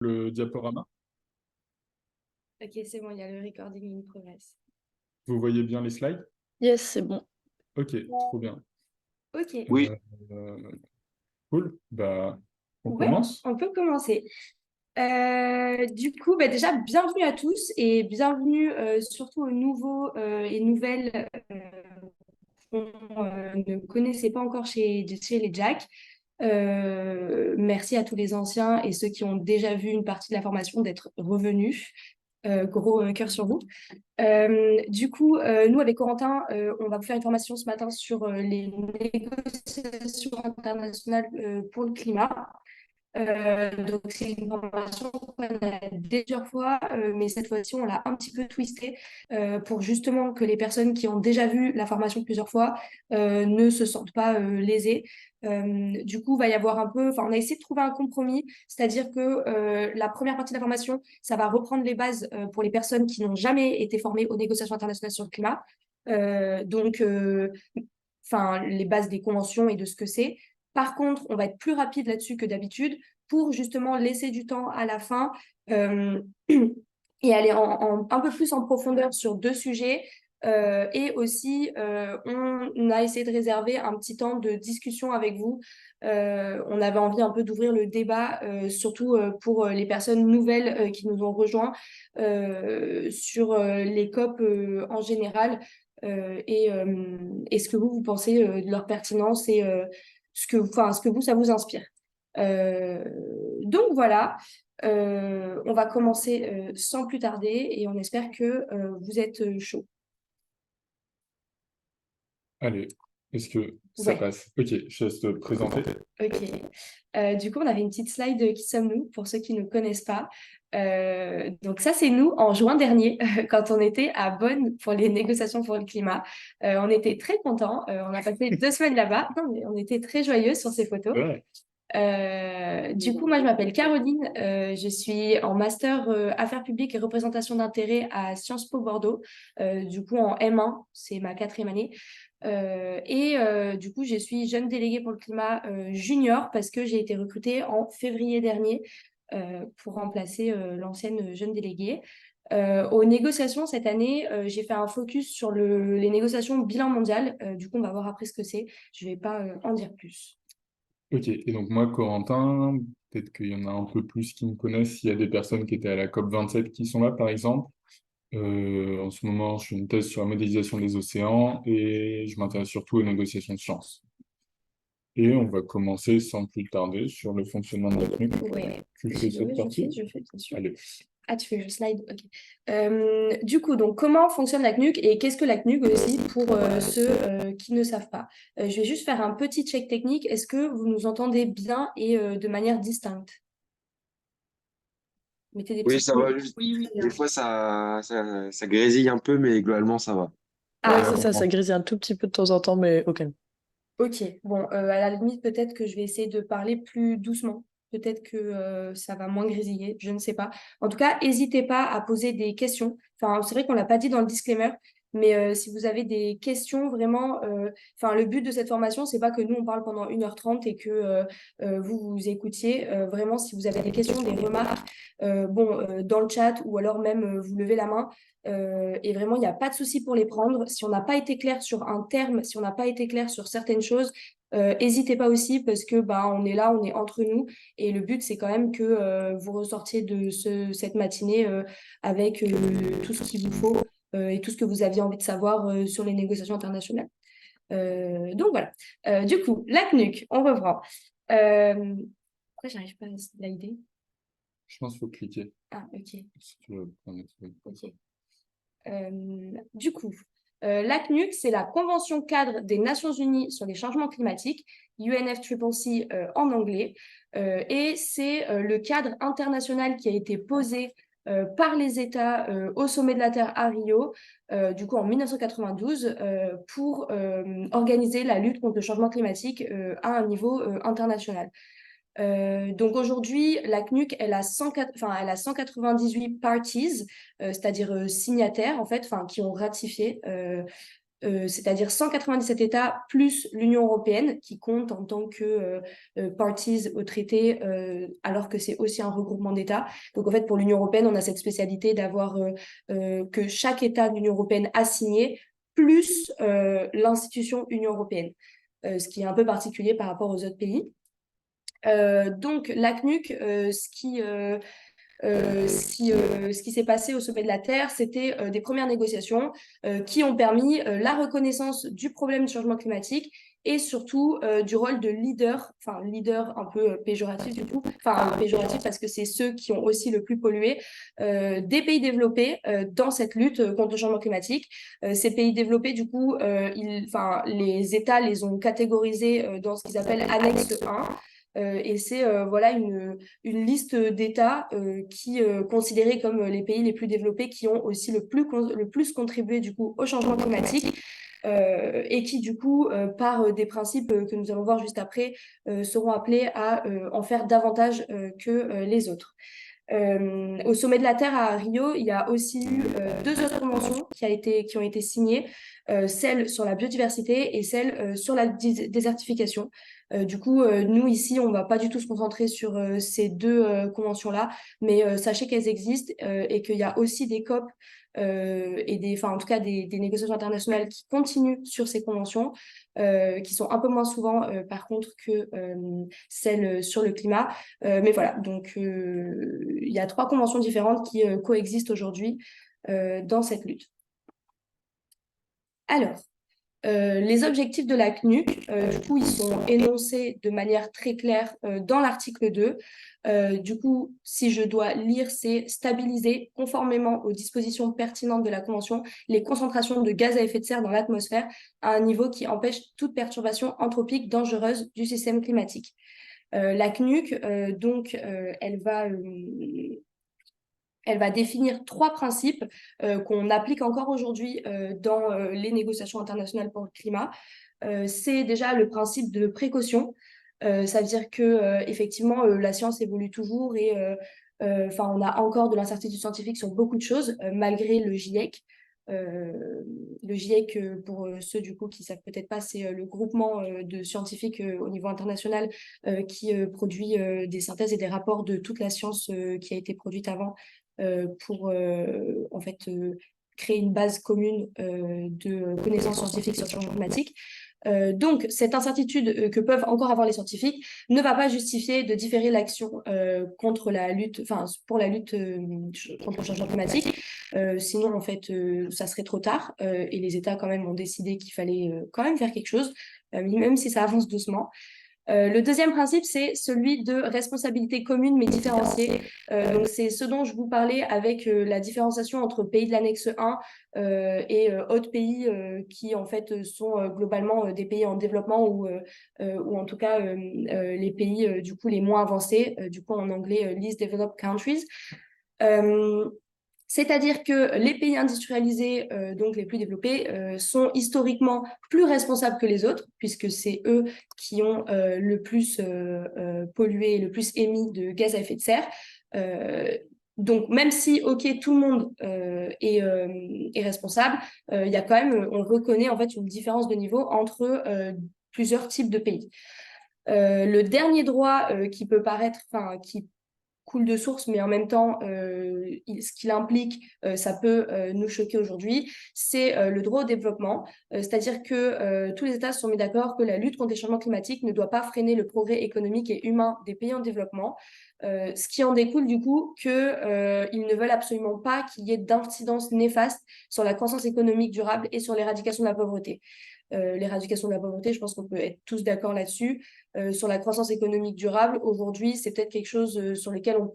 Le diaporama, Ok, c'est bon, il y a le recording in progress. vous voyez bien les slides? Yes, c'est bon. Ok, trop bien. Ok, Oui, Euh, cool. Bah, on ouais, commence? on peut commencer. Du coup, bah déjà, bienvenue à tous et bienvenue surtout aux nouveaux et nouvelles qu'on ne connaissait pas encore chez les Jack. Merci à tous les anciens et ceux qui ont déjà vu une partie de la formation d'être revenus. Gros cœur sur vous. Du coup, nous, avec Corentin, on va vous faire une formation ce matin sur les négociations internationales pour le climat. Donc, c'est une formation qu'on a déjà plusieurs fois, mais cette fois-ci, on l'a un petit peu twistée pour justement que les personnes qui ont déjà vu la formation plusieurs fois ne se sentent pas lésées. Du coup, il va y avoir un peu, enfin, on a essayé de trouver un compromis, c'est-à-dire que la première partie de la formation, ça va reprendre les bases pour les personnes qui n'ont jamais été formées aux négociations internationales sur le climat. Donc, enfin, les bases des conventions et de ce que c'est. Par contre, on va être plus rapide là-dessus que d'habitude pour justement laisser du temps à la fin euh, et aller un peu plus en profondeur sur deux sujets. Et aussi, on a essayé de réserver un petit temps de discussion avec vous. On avait envie un peu d'ouvrir le débat, surtout pour les personnes nouvelles qui nous ont rejoints sur les COP en général et ce que vous pensez de leur pertinence et ce que vous, ça vous inspire. Euh, donc voilà, on va commencer sans plus tarder et on espère que vous êtes chaud. Allez, est-ce que ça Ouais, passe? Ok, je laisse te présenter. ok. Du coup, on avait une petite slide Qui sommes-nous pour ceux qui ne connaissent pas. Donc ça, c'est nous en juin dernier, quand on était à Bonn pour les négociations pour le climat. On était très contents. On a passé 2 semaines là-bas. Non, mais on était très joyeux sur ces photos. Ouais. Du coup, moi, je m'appelle Caroline. Je suis en master Affaires publiques et représentation d'intérêt à Sciences Po Bordeaux. Du coup, en M1, c'est ma 4e année. Du coup, je suis jeune déléguée pour le climat junior parce que j'ai été recrutée en février dernier pour remplacer l'ancienne jeune déléguée. Aux négociations cette année, j'ai fait un focus sur les négociations bilan mondial. Du coup, on va voir après ce que c'est. Je ne vais pas en dire plus. Ok, et donc moi, Corentin, peut-être qu'il y en a un peu plus qui me connaissent. Il y a des personnes qui étaient à la COP27 qui sont là, par exemple. En ce moment, je fais une thèse sur la modélisation des océans et je m'intéresse surtout aux négociations de sciences. Et on va commencer sans plus tarder sur le fonctionnement de la CNUC. Ouais, Tu fais cette partie? je fais, bien sûr. Allez. Ah, tu fais le slide, ok. Du coup, donc, comment fonctionne la CNUC et qu'est-ce que la CNUC aussi pour ceux qui ne savent pas? Je vais juste faire un petit check technique. Est-ce que vous nous entendez bien et de manière distincte? Mettez des oui, petits ça points. va juste. Oui, oui, Des bien. fois, ça grésille un peu, mais globalement, ça va. Ah, Ouais, c'est ça, ça grésille un tout petit peu de temps en temps, mais ok. ok. Bon, à la limite, peut-être que je vais essayer de parler plus doucement. Peut-être que ça va moins grésiller, je ne sais pas. En tout cas, n'hésitez pas à poser des questions. Enfin, c'est vrai qu'on l'a pas dit dans le disclaimer, mais si vous avez des questions, vraiment, enfin, le but de cette formation, c'est pas que nous, on parle pendant 1h30 et que vous, vous écoutiez. Vraiment, si vous avez des questions, des remarques, dans le chat ou alors même vous levez la main. Et vraiment, il n'y a pas de souci pour les prendre. Si on n'a pas été clair sur un terme, si on n'a pas été clair sur certaines choses, n'hésitez pas aussi parce que bah, on est là, on est entre nous. Et le but, c'est quand même que vous ressortiez de cette matinée avec tout ce qu'il vous faut et tout ce que vous aviez envie de savoir sur les négociations internationales. Donc voilà. Du coup, la CNUC, on reprend. Pourquoi j'arrive pas à slider? Je pense qu'il faut cliquer. Ah, ok. Si tu veux prendre le truc. Ok. Du coup, la CNUC, c'est la Convention cadre des Nations Unies sur les changements climatiques, UNFCCC en anglais, et c'est le cadre international qui a été posé par les États au sommet de la Terre à Rio, du coup en 1992, pour organiser la lutte contre le changement climatique à un niveau international. Donc aujourd'hui, la CNUC, elle a 198 parties, c'est-à-dire signataires, en fait, qui ont ratifié. c'est-à-dire 197 États plus l'Union européenne qui compte en tant que parties au traité, alors que c'est aussi un regroupement d'États. Donc en fait, pour l'Union européenne, on a cette spécialité d'avoir que chaque État de l'Union européenne a signé, plus l'institution Union européenne, ce qui est un peu particulier par rapport aux autres pays. Donc la CNUC, ce qui s'est passé au sommet de la Terre, c'était des premières négociations qui ont permis la reconnaissance du problème du changement climatique et surtout du rôle de leader, enfin leader un peu péjoratif du coup, enfin péjoratif parce que c'est ceux qui ont aussi le plus pollué, des pays développés dans cette lutte contre le changement climatique. Ces pays développés, du coup, les États les ont catégorisés dans ce qu'ils appellent annexe 1. Et c'est voilà une liste d'États qui considérés comme les pays les plus développés qui ont aussi le plus contribué du coup au changement climatique et qui du coup par des principes que nous allons voir juste après seront appelés à en faire davantage que les autres. Au sommet de la Terre à Rio, il y a aussi eu deux autres conventions qui ont été signées, celle sur la biodiversité et celle sur la désertification. Du coup, nous ici, on ne va pas du tout se concentrer sur ces deux conventions-là, mais sachez qu'elles existent et qu'il y a aussi des COP en tout cas des négociations internationales qui continuent sur ces conventions, qui sont un peu moins souvent, par contre, que celles sur le climat. Mais voilà, donc il y a 3 conventions différentes qui coexistent aujourd'hui dans cette lutte. Alors, les objectifs de la CNUC, du coup, ils sont énoncés de manière très claire dans l'article 2. Du coup, si je dois lire, c'est stabiliser, conformément aux dispositions pertinentes de la Convention, les concentrations de gaz à effet de serre dans l'atmosphère à un niveau qui empêche toute perturbation anthropique dangereuse du système climatique. La CNUC, elle va définir 3 principes qu'on applique encore aujourd'hui dans les négociations internationales pour le climat. C'est déjà le principe de précaution. Ça veut dire que effectivement la science évolue toujours et on a encore de l'incertitude scientifique sur beaucoup de choses malgré le GIEC. Le GIEC, pour ceux du coup qui savent peut-être pas, c'est le groupement de scientifiques au niveau international qui produit des synthèses et des rapports de toute la science qui a été produite avant pour en fait créer une base commune de connaissances scientifiques sur le changement climatique. Donc, cette incertitude que peuvent encore avoir les scientifiques ne va pas justifier de différer l'action contre la lutte, pour la lutte contre le changement climatique. Sinon, en fait, ça serait trop tard et les États quand même ont décidé qu'il fallait quand même faire quelque chose, même si ça avance doucement. Le deuxième principe, c'est celui de responsabilité commune mais différenciée. Donc, c'est ce dont je vous parlais avec la différenciation entre pays de l'annexe 1 et autres pays qui, en fait, sont globalement des pays en développement ou en tout cas les pays, du coup, les moins avancés, du coup, en anglais, least developed countries. C'est-à-dire que les pays industrialisés, donc les plus développés, sont historiquement plus responsables que les autres, puisque c'est eux qui ont le plus pollué, le plus émis de gaz à effet de serre. Donc, même si, OK, tout le monde est responsable, il y a quand même, on reconnaît en fait une différence de niveau entre plusieurs types de pays. Le dernier droit qui peut paraître, qui coule de source, mais en même temps, ce qu'il implique, ça peut nous choquer aujourd'hui, c'est le droit au développement. C'est-à-dire que tous les États se sont mis d'accord que la lutte contre les changements climatiques ne doit pas freiner le progrès économique et humain des pays en développement. Ce qui en découle du coup qu'ils ne veulent absolument pas qu'il y ait d'incidence néfaste sur la croissance économique durable et sur l'éradication de la pauvreté. L'éradication de la pauvreté, je pense qu'on peut être tous d'accord là-dessus. Sur la croissance économique durable, aujourd'hui, c'est peut-être quelque chose sur lequel on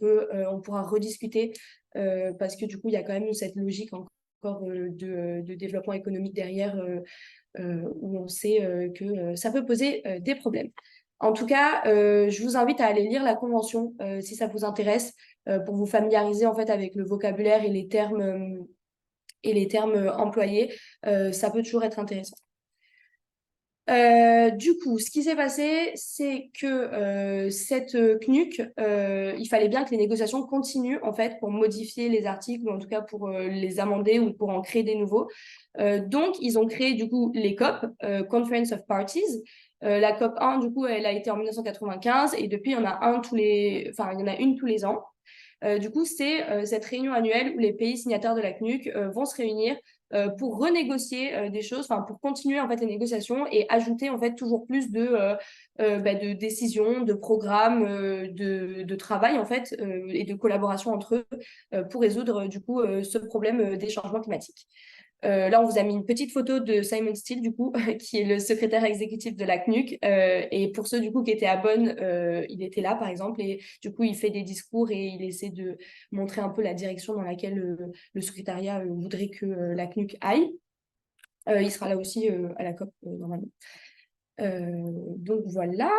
pourra rediscuter parce que du coup, il y a quand même cette logique encore de développement économique derrière où on sait que ça peut poser des problèmes. En tout cas, je vous invite à aller lire la convention si ça vous intéresse pour vous familiariser en fait avec le vocabulaire et les termes employés. Ça peut toujours être intéressant. Du coup, ce qui s'est passé, c'est que cette CNUC, il fallait bien que les négociations continuent en fait pour modifier les articles ou en tout cas pour les amender ou pour en créer des nouveaux. Donc, ils ont créé du coup les COP, Conference of Parties. La COP 1, du coup, elle a été en 1995 et depuis, il y en a il y en a une tous les ans. Du coup, c'est cette réunion annuelle où les pays signataires de la CNUC vont se réunir pour renégocier des choses, enfin pour continuer en fait les négociations et ajouter en fait toujours plus de décisions, de programmes, de travail en fait et de collaboration entre eux pour résoudre du coup ce problème des changements climatiques. Là, on vous a mis une petite photo de Simon Steele, du coup, qui est le secrétaire exécutif de la CNUC. Et pour ceux, du coup, qui étaient à Bonn, il était là, par exemple. Et du coup, il fait des discours et il essaie de montrer un peu la direction dans laquelle le secrétariat voudrait que la CNUC aille. Il sera là aussi à la COP, normalement. Donc, voilà.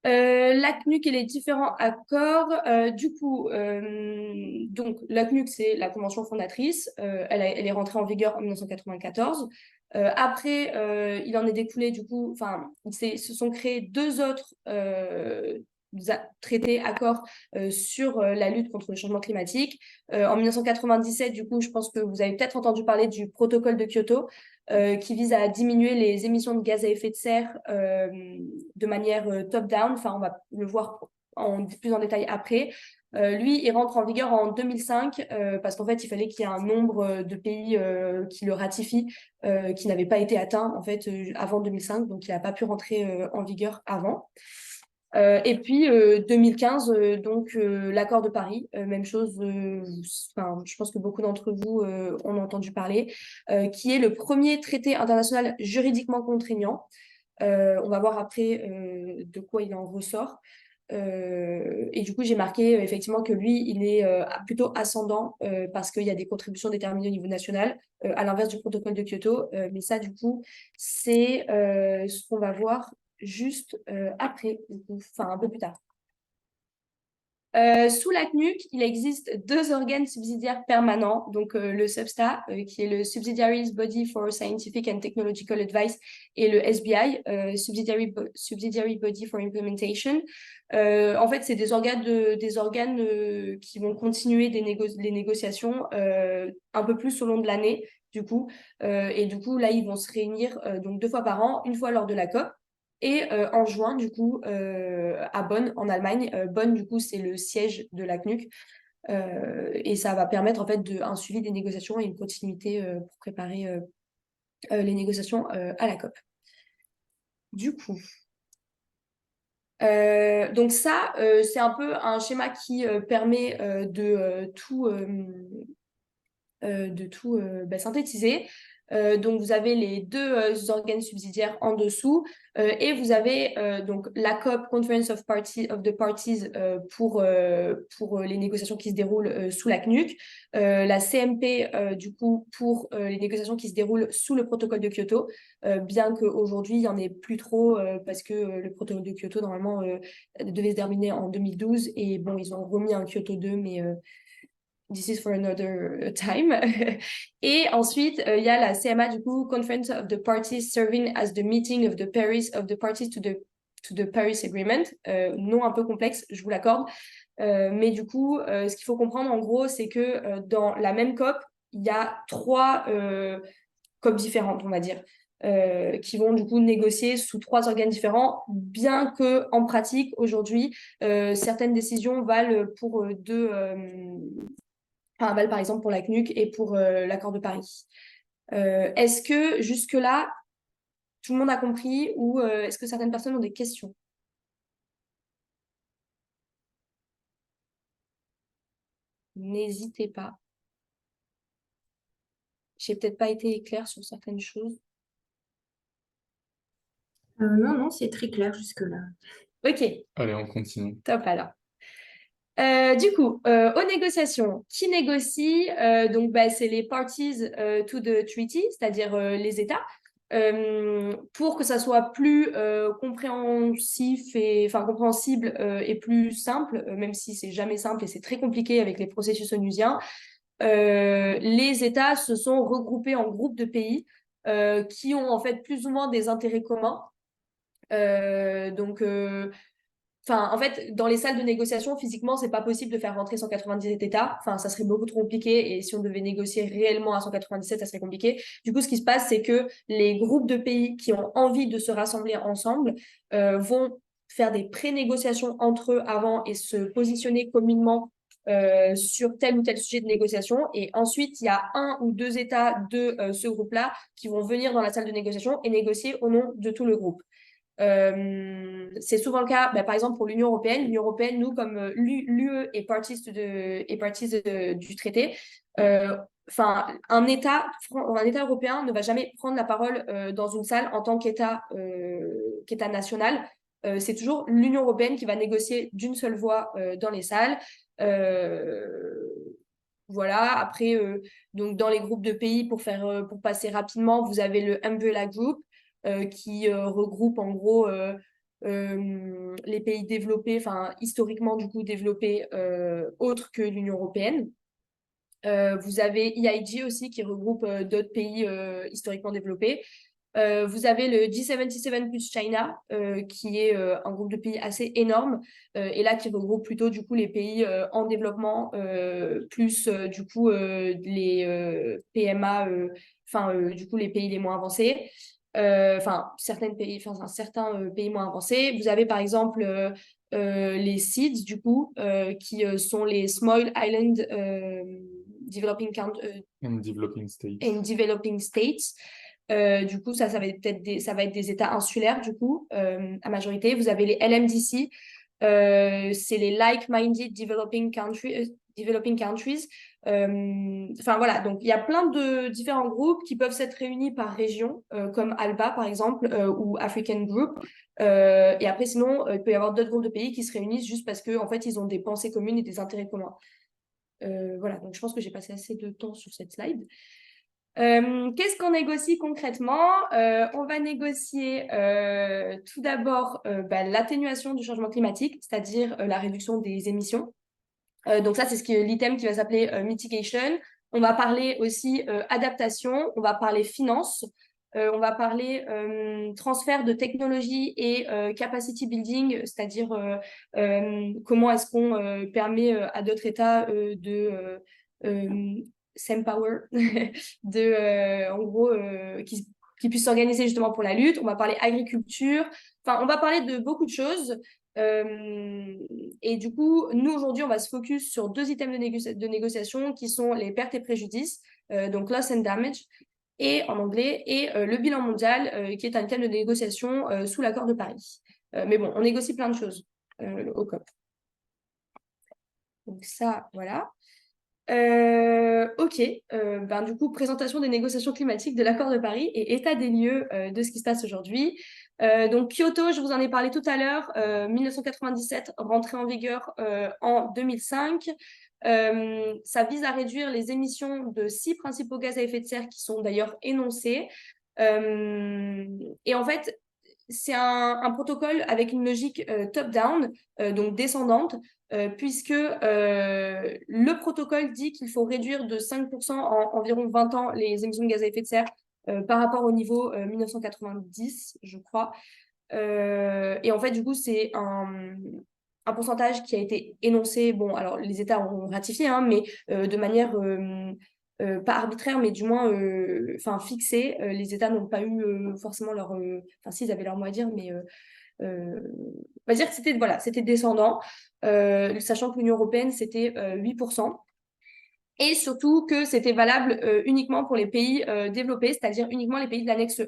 La CNUC et les différents accords. Du coup, donc, la CNUC, c'est la convention fondatrice. Elle est rentrée en vigueur en 1994. Après, il en est découlé, du coup, se sont créés deux autres traités, accords sur la lutte contre le changement climatique. En 1997, du coup, je pense que vous avez peut-être entendu parler du protocole de Kyoto, qui vise à diminuer les émissions de gaz à effet de serre de manière top-down. Enfin, on va le voir plus en détail après. Lui, il rentre en vigueur en 2005 parce qu'en fait, il fallait qu'il y ait un nombre de pays qui le ratifient qui n'avait pas été atteint en fait avant 2005, donc il n'a pas pu rentrer en vigueur avant. Et puis 2015, donc l'accord de Paris, même chose. Je pense que beaucoup d'entre vous en ont entendu parler, qui est le premier traité international juridiquement contraignant. On va voir après de quoi il en ressort. Et du coup, j'ai marqué effectivement que lui, il est plutôt ascendant parce qu'il y a des contributions déterminées au niveau national, à l'inverse du protocole de Kyoto. Mais ça, du coup, c'est ce qu'on va voir juste après, enfin un peu plus tard. Sous la CNUC, il existe deux organes subsidiaires permanents, donc le SBSTA, qui est le Subsidiary Body for Scientific and Technological Advice, et le SBI, Subsidiary Body for Implementation. En fait, c'est des organes qui vont continuer les négociations un peu plus au long de l'année, du coup. Et du coup, là, ils vont se réunir donc 2 fois par an, une fois lors de la COP. Et en juin, du coup, à Bonn, en Allemagne, Bonn, du coup, c'est le siège de la CNUC. Et ça va permettre, en fait, un suivi des négociations et une continuité pour préparer les négociations à la COP. Du coup, donc ça, c'est un peu un schéma qui permet de tout synthétiser. Donc, vous avez les deux organes subsidiaires en dessous et vous avez donc la COP, Conference of the Parties, pour les négociations qui se déroulent sous la CNUC, la CMP, du coup, pour les négociations qui se déroulent sous le protocole de Kyoto, bien qu'aujourd'hui, il n'y en ait plus trop parce que le protocole de Kyoto, normalement, devait se terminer en 2012 et bon, ils ont remis un Kyoto 2, mais this is for another time. Et ensuite, il y a la CMA, du coup, Conference of the Parties Serving as the Meeting of the Parties to the Paris Agreement. Nom un peu complexe, je vous l'accorde. Mais du coup, ce qu'il faut comprendre, en gros, c'est que dans la même COP, il y a 3 COP différentes, on va dire. Qui vont du coup négocier sous 3 organes différents, bien que en pratique, aujourd'hui, certaines décisions valent pour valent par exemple pour la CNUC et pour l'accord de Paris. Est-ce que jusque-là, tout le monde a compris ou est-ce que certaines personnes ont des questions? N'hésitez pas. J'ai peut-être pas été claire sur certaines choses. Non, non, c'est très clair jusque-là. Ok, Allez, on continue. top alors. Du coup, aux négociations, qui négocie? Donc, c'est les parties to the treaty, c'est-à-dire les États. Pour que ça soit plus compréhensible et plus simple, même si c'est jamais simple et c'est très compliqué avec les processus onusiens, les États se sont regroupés en groupes de pays qui ont en fait plus ou moins des intérêts communs. En fait, dans les salles de négociation, physiquement, c'est pas possible de faire rentrer 197 États. Enfin, ça serait beaucoup trop compliqué. Et si on devait négocier réellement à 197, ça serait compliqué. Du coup, ce qui se passe, c'est que les groupes de pays qui ont envie de se rassembler ensemble vont faire des pré-négociations entre eux avant et se positionner communément sur tel ou tel sujet de négociation. Et ensuite, il y a un ou deux États de ce groupe-là qui vont venir dans la salle de négociation et négocier au nom de tout le groupe. C'est souvent le cas, par exemple, pour l'Union européenne. L'Union européenne, nous, comme l'UE est partie du traité, un État européen ne va jamais prendre la parole dans une salle en tant qu'État national. C'est toujours l'Union européenne qui va négocier d'une seule voix dans les salles. Voilà, après, donc dans les groupes de pays, pour passer rapidement, vous avez le Umbrella Group qui regroupe en gros les pays développés, enfin historiquement du coup développés autres que l'Union européenne. Vous avez EIG aussi qui regroupe d'autres pays historiquement développés. Vous avez le G77 plus China, qui est un groupe de pays assez énorme, et là qui regroupe plutôt du coup les pays en développement, plus du coup les PMA, du coup les pays les moins avancés, certains pays moins avancés. Vous avez par exemple les SIDS du coup, qui sont les Small Island Developing And developing states. and Developing States. Du coup, ça va être des États insulaires, du coup, à majorité. Vous avez les LMDC, c'est les Like-Minded Developing Countries. Voilà, donc il y a plein de différents groupes qui peuvent s'être réunis par région, comme ALBA, par exemple, ou African Group. Et après, sinon, il peut y avoir d'autres groupes de pays qui se réunissent juste parce qu'en fait, ils ont des pensées communes et des intérêts communs. Voilà, donc je pense que j'ai passé assez de temps sur cette slide. Qu'est-ce qu'on négocie concrètement? On va négocier tout d'abord l'atténuation du changement climatique, c'est-à-dire la réduction des émissions. Donc ça, c'est l'item qui va s'appeler mitigation. On va parler aussi adaptation, on va parler finance, on va parler transfert de technologie et capacity building, c'est-à-dire comment est-ce qu'on permet à d'autres États de s'empower, en gros, qui puissent s'organiser justement pour la lutte. On va parler agriculture, on va parler de beaucoup de choses. Et du coup, nous aujourd'hui, on va se focus sur deux items de négociation qui sont les pertes et préjudices, donc loss and damage, et en anglais, et le bilan mondial, qui est un item de négociation sous l'accord de Paris. Mais bon, on négocie plein de choses au COP. Donc ça, voilà. Ok, du coup, présentation des négociations climatiques de l'accord de Paris et état des lieux de ce qui se passe aujourd'hui. Donc Kyoto, je vous en ai parlé tout à l'heure, 1997, rentrée en vigueur en 2005. Ça vise à réduire les émissions de 6 principaux gaz à effet de serre qui sont d'ailleurs énoncés. Et en fait, c'est un protocole avec une logique top-down, donc descendante, puisque le protocole dit qu'il faut réduire de 5% en environ 20 ans les émissions de gaz à effet de serre par rapport au niveau 1990, je crois. Et en fait, du coup, c'est un pourcentage qui a été énoncé. Bon, alors les États ont ratifié, hein, mais de manière pas arbitraire, mais du moins fixée. Les États n'ont pas eu forcément leur... s'ils avaient leur mot à dire, mais... on va dire que c'était descendant, sachant que l'Union européenne, c'était 8%. Et surtout que c'était valable uniquement pour les pays développés, c'est-à-dire uniquement les pays de l'annexe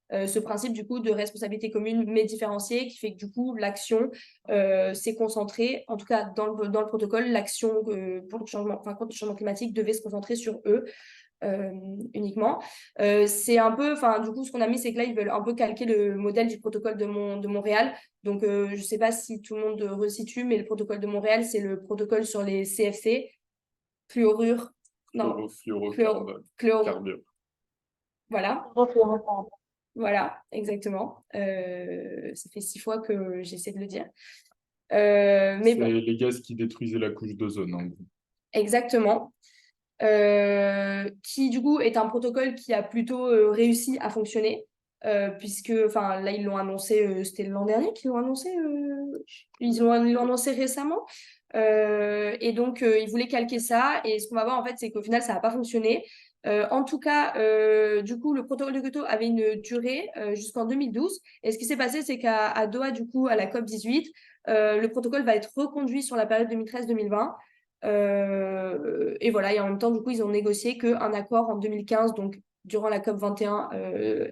1. Ce principe du coup de responsabilité commune mais différenciée qui fait que du coup l'action s'est concentrée, en tout cas dans le protocole, l'action contre le changement climatique devait se concentrer sur eux uniquement. C'est un peu, du coup ce qu'on a mis c'est que là ils veulent un peu calquer le modèle du protocole de Montréal. Donc je sais pas si tout le monde resitue, mais le protocole de Montréal c'est le protocole sur les CFC, fluorure, non, Chlorofluorocarbure. Voilà. Voilà, exactement. Ça fait 6 fois que j'essaie de le dire. Mais C'est bon, les gaz qui détruisaient la couche d'ozone, en gros. exactement. qui du coup est un protocole qui a plutôt réussi à fonctionner, puisque là ils l'ont annoncé, c'était l'an dernier qu'ils l'ont annoncé, ils l'ont annoncé récemment. Et donc ils voulaient calquer ça, et ce qu'on va voir en fait c'est qu'au final ça n'a pas fonctionné. En tout cas, du coup, le protocole de Kyoto avait une durée jusqu'en 2012. Et ce qui s'est passé, c'est qu'à Doha, du coup, à la COP 18, le protocole va être reconduit sur la période 2013-2020. Et voilà, et en même temps, du coup, ils ont négocié qu'un accord en 2015, donc durant la COP 21,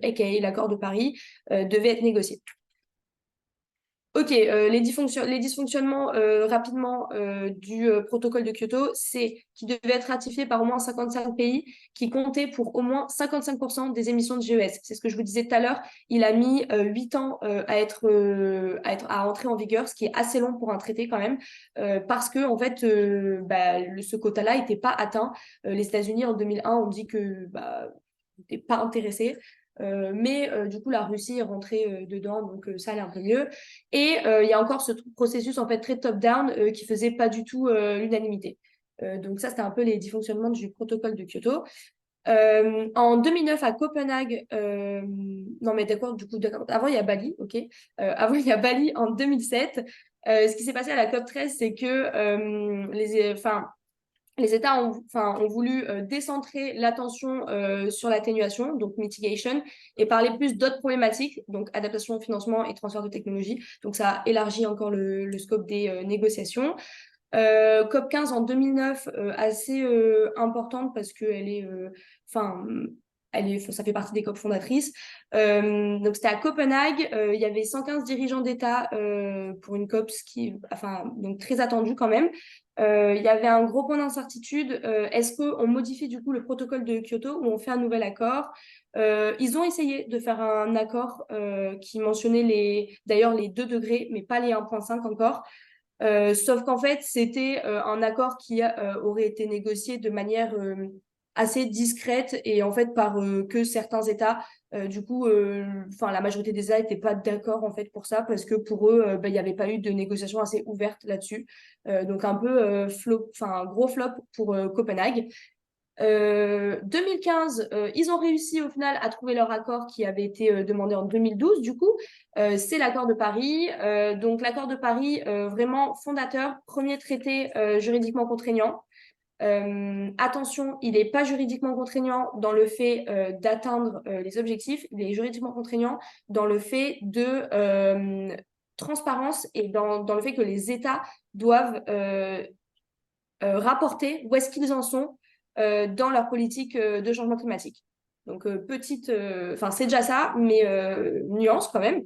aka l'accord de Paris, devait être négocié. Ok, les dysfonctionnements rapidement du protocole de Kyoto, c'est qu'il devait être ratifié par au moins 55 pays qui comptaient pour au moins 55% des émissions de GES. C'est ce que je vous disais tout à l'heure. Il a mis 8 ans à entrer en vigueur, ce qui est assez long pour un traité quand même, parce que en fait, ce quota-là n'était pas atteint. Les États-Unis en 2001 ont dit que n'étaient pas intéressés. Mais du coup, la Russie est rentrée dedans, donc ça allait un peu mieux. Et il y a encore ce processus en fait très top-down qui faisait pas du tout l'unanimité. Donc ça, c'était un peu les dysfonctionnements du protocole de Kyoto. En 2009 à Copenhague, non mais d'accord, du coup, d'accord. Avant il y a Bali, ok. Avant il y a Bali en 2007. Ce qui s'est passé à la COP 13, c'est que les États ont voulu décentrer l'attention sur l'atténuation, donc mitigation, et parler plus d'autres problématiques, donc adaptation, financement et transfert de technologie. Donc ça a élargi encore le scope des négociations. COP 15 en 2009, assez importante parce qu'elle est, ça fait partie des COP fondatrices. Donc c'était à Copenhague, il y avait 115 dirigeants d'État pour une COP, donc très attendue quand même. Il y avait un gros point d'incertitude. Est-ce qu'on modifie du coup le protocole de Kyoto ou on fait un nouvel accord? Ils ont essayé de faire un accord qui mentionnait d'ailleurs les 2 degrés, mais pas les 1,5 encore. Sauf qu'en fait, c'était un accord qui aurait été négocié de manière assez discrète et en fait par que certains États. Du coup, la majorité des États n'étaient pas d'accord en fait pour ça parce que pour eux, il n'y avait pas eu de négociation assez ouverte là-dessus. Donc un peu gros flop pour Copenhague. 2015, ils ont réussi au final à trouver leur accord qui avait été demandé en 2012. Du coup, c'est l'accord de Paris. Donc l'accord de Paris, vraiment fondateur, premier traité juridiquement contraignant. Attention, il n'est pas juridiquement contraignant dans le fait d'atteindre les objectifs. Il est juridiquement contraignant dans le fait de transparence et dans le fait que les États doivent rapporter où est-ce qu'ils en sont dans leur politique de changement climatique. Donc, c'est déjà ça, mais nuance quand même.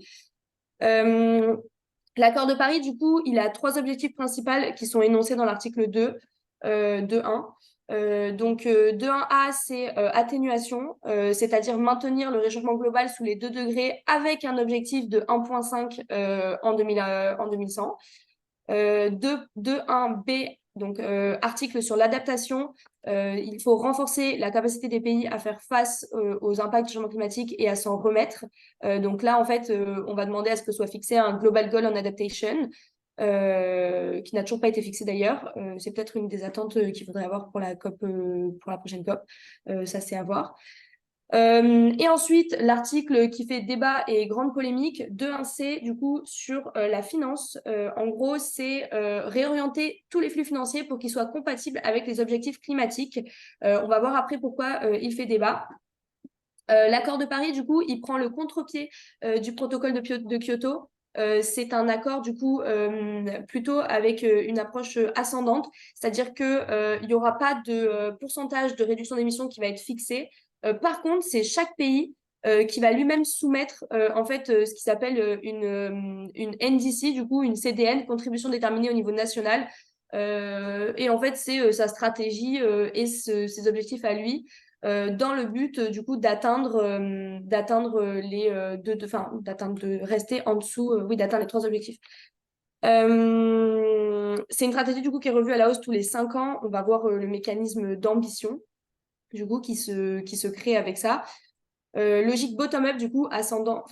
L'accord de Paris, du coup, il a 3 objectifs principaux qui sont énoncés dans l'article 2 de 1. Donc, 2.1a, c'est atténuation, c'est-à-dire maintenir le réchauffement global sous les 2 degrés avec un objectif de 1,5 en 2100. 2.1b, donc article sur l'adaptation, il faut renforcer la capacité des pays à faire face aux impacts du changement climatique et à s'en remettre. Donc là, en fait, on va demander à ce que soit fixé un Global Goal on Adaptation, qui n'a toujours pas été fixé d'ailleurs. C'est peut-être une des attentes qu'il faudrait avoir pour la COP, pour la prochaine COP. Ça, c'est à voir. Et ensuite, l'article qui fait débat et grande polémique, 2.1c, du coup, sur la finance. En gros, c'est réorienter tous les flux financiers pour qu'ils soient compatibles avec les objectifs climatiques. On va voir après pourquoi il fait débat. L'accord de Paris, du coup, il prend le contre-pied du protocole de Kyoto. C'est un accord, du coup, plutôt avec une approche ascendante, c'est-à-dire qu'il n'y aura pas de pourcentage de réduction d'émissions qui va être fixé. Par contre, c'est chaque pays qui va lui-même soumettre en fait ce qui s'appelle une NDC, du coup une CDN, contribution déterminée au niveau national. Et en fait, c'est sa stratégie et ses objectifs à lui dans le but du coup d'atteindre de rester en dessous, d'atteindre les 3 objectifs. C'est une stratégie du coup qui est revue à la hausse tous les 5 ans. On va voir le mécanisme d'ambition du coup qui se crée avec ça. Logique bottom-up, du coup, ascendant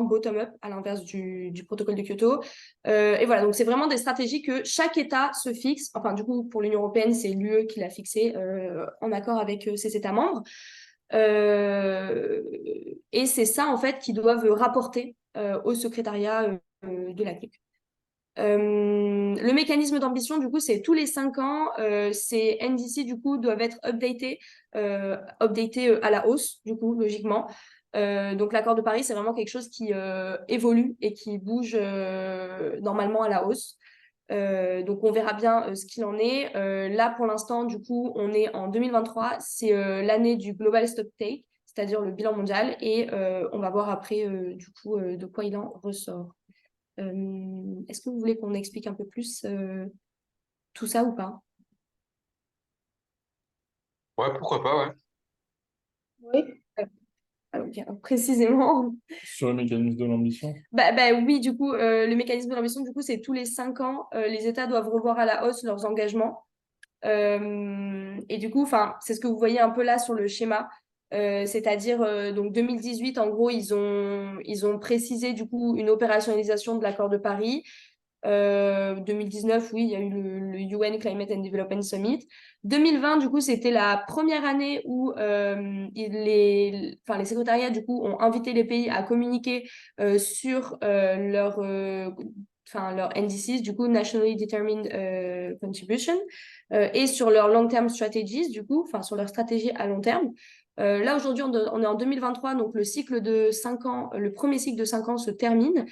bottom-up, à l'inverse du protocole de Kyoto. Et voilà, donc c'est vraiment des stratégies que chaque État se fixe. Enfin, du coup, pour l'Union européenne, c'est l'UE qui l'a fixé en accord avec ses États membres. Et c'est ça, en fait, qu'ils doivent rapporter au secrétariat de la CNUC. Le mécanisme d'ambition, du coup, c'est tous les 5 ans, ces NDC, du coup, doivent être updatés à la hausse, du coup, logiquement. Donc, l'accord de Paris, c'est vraiment quelque chose qui évolue et qui bouge normalement à la hausse. Donc, on verra bien ce qu'il en est. Là, pour l'instant, du coup, on est en 2023. C'est l'année du Global Stocktake, c'est-à-dire le bilan mondial. Et on va voir après, du coup, de quoi il en ressort. Est-ce que vous voulez qu'on explique un peu plus tout ça ou pas? Ouais, pourquoi pas, ouais. Oui. Alors, bien, précisément. Sur le mécanisme de l'ambition. Oui, du coup, le mécanisme de l'ambition, du coup, c'est tous les 5 ans, les États doivent revoir à la hausse leurs engagements. Et du coup, c'est ce que vous voyez un peu là sur le schéma. C'est-à-dire, donc 2018, en gros, ils ont précisé du coup une opérationnalisation de l'accord de Paris. 2019, oui, il y a eu le UN Climate and Development Summit. 2020, du coup, c'était la première année où les secrétariats, du coup, ont invité les pays à communiquer sur leur NDCs, du coup, Nationally Determined Contribution, et sur leur long-term strategies, du coup, sur leur stratégie à long terme. Là, aujourd'hui, on est en 2023, donc le cycle de 5 ans, le premier cycle de 5 ans se termine.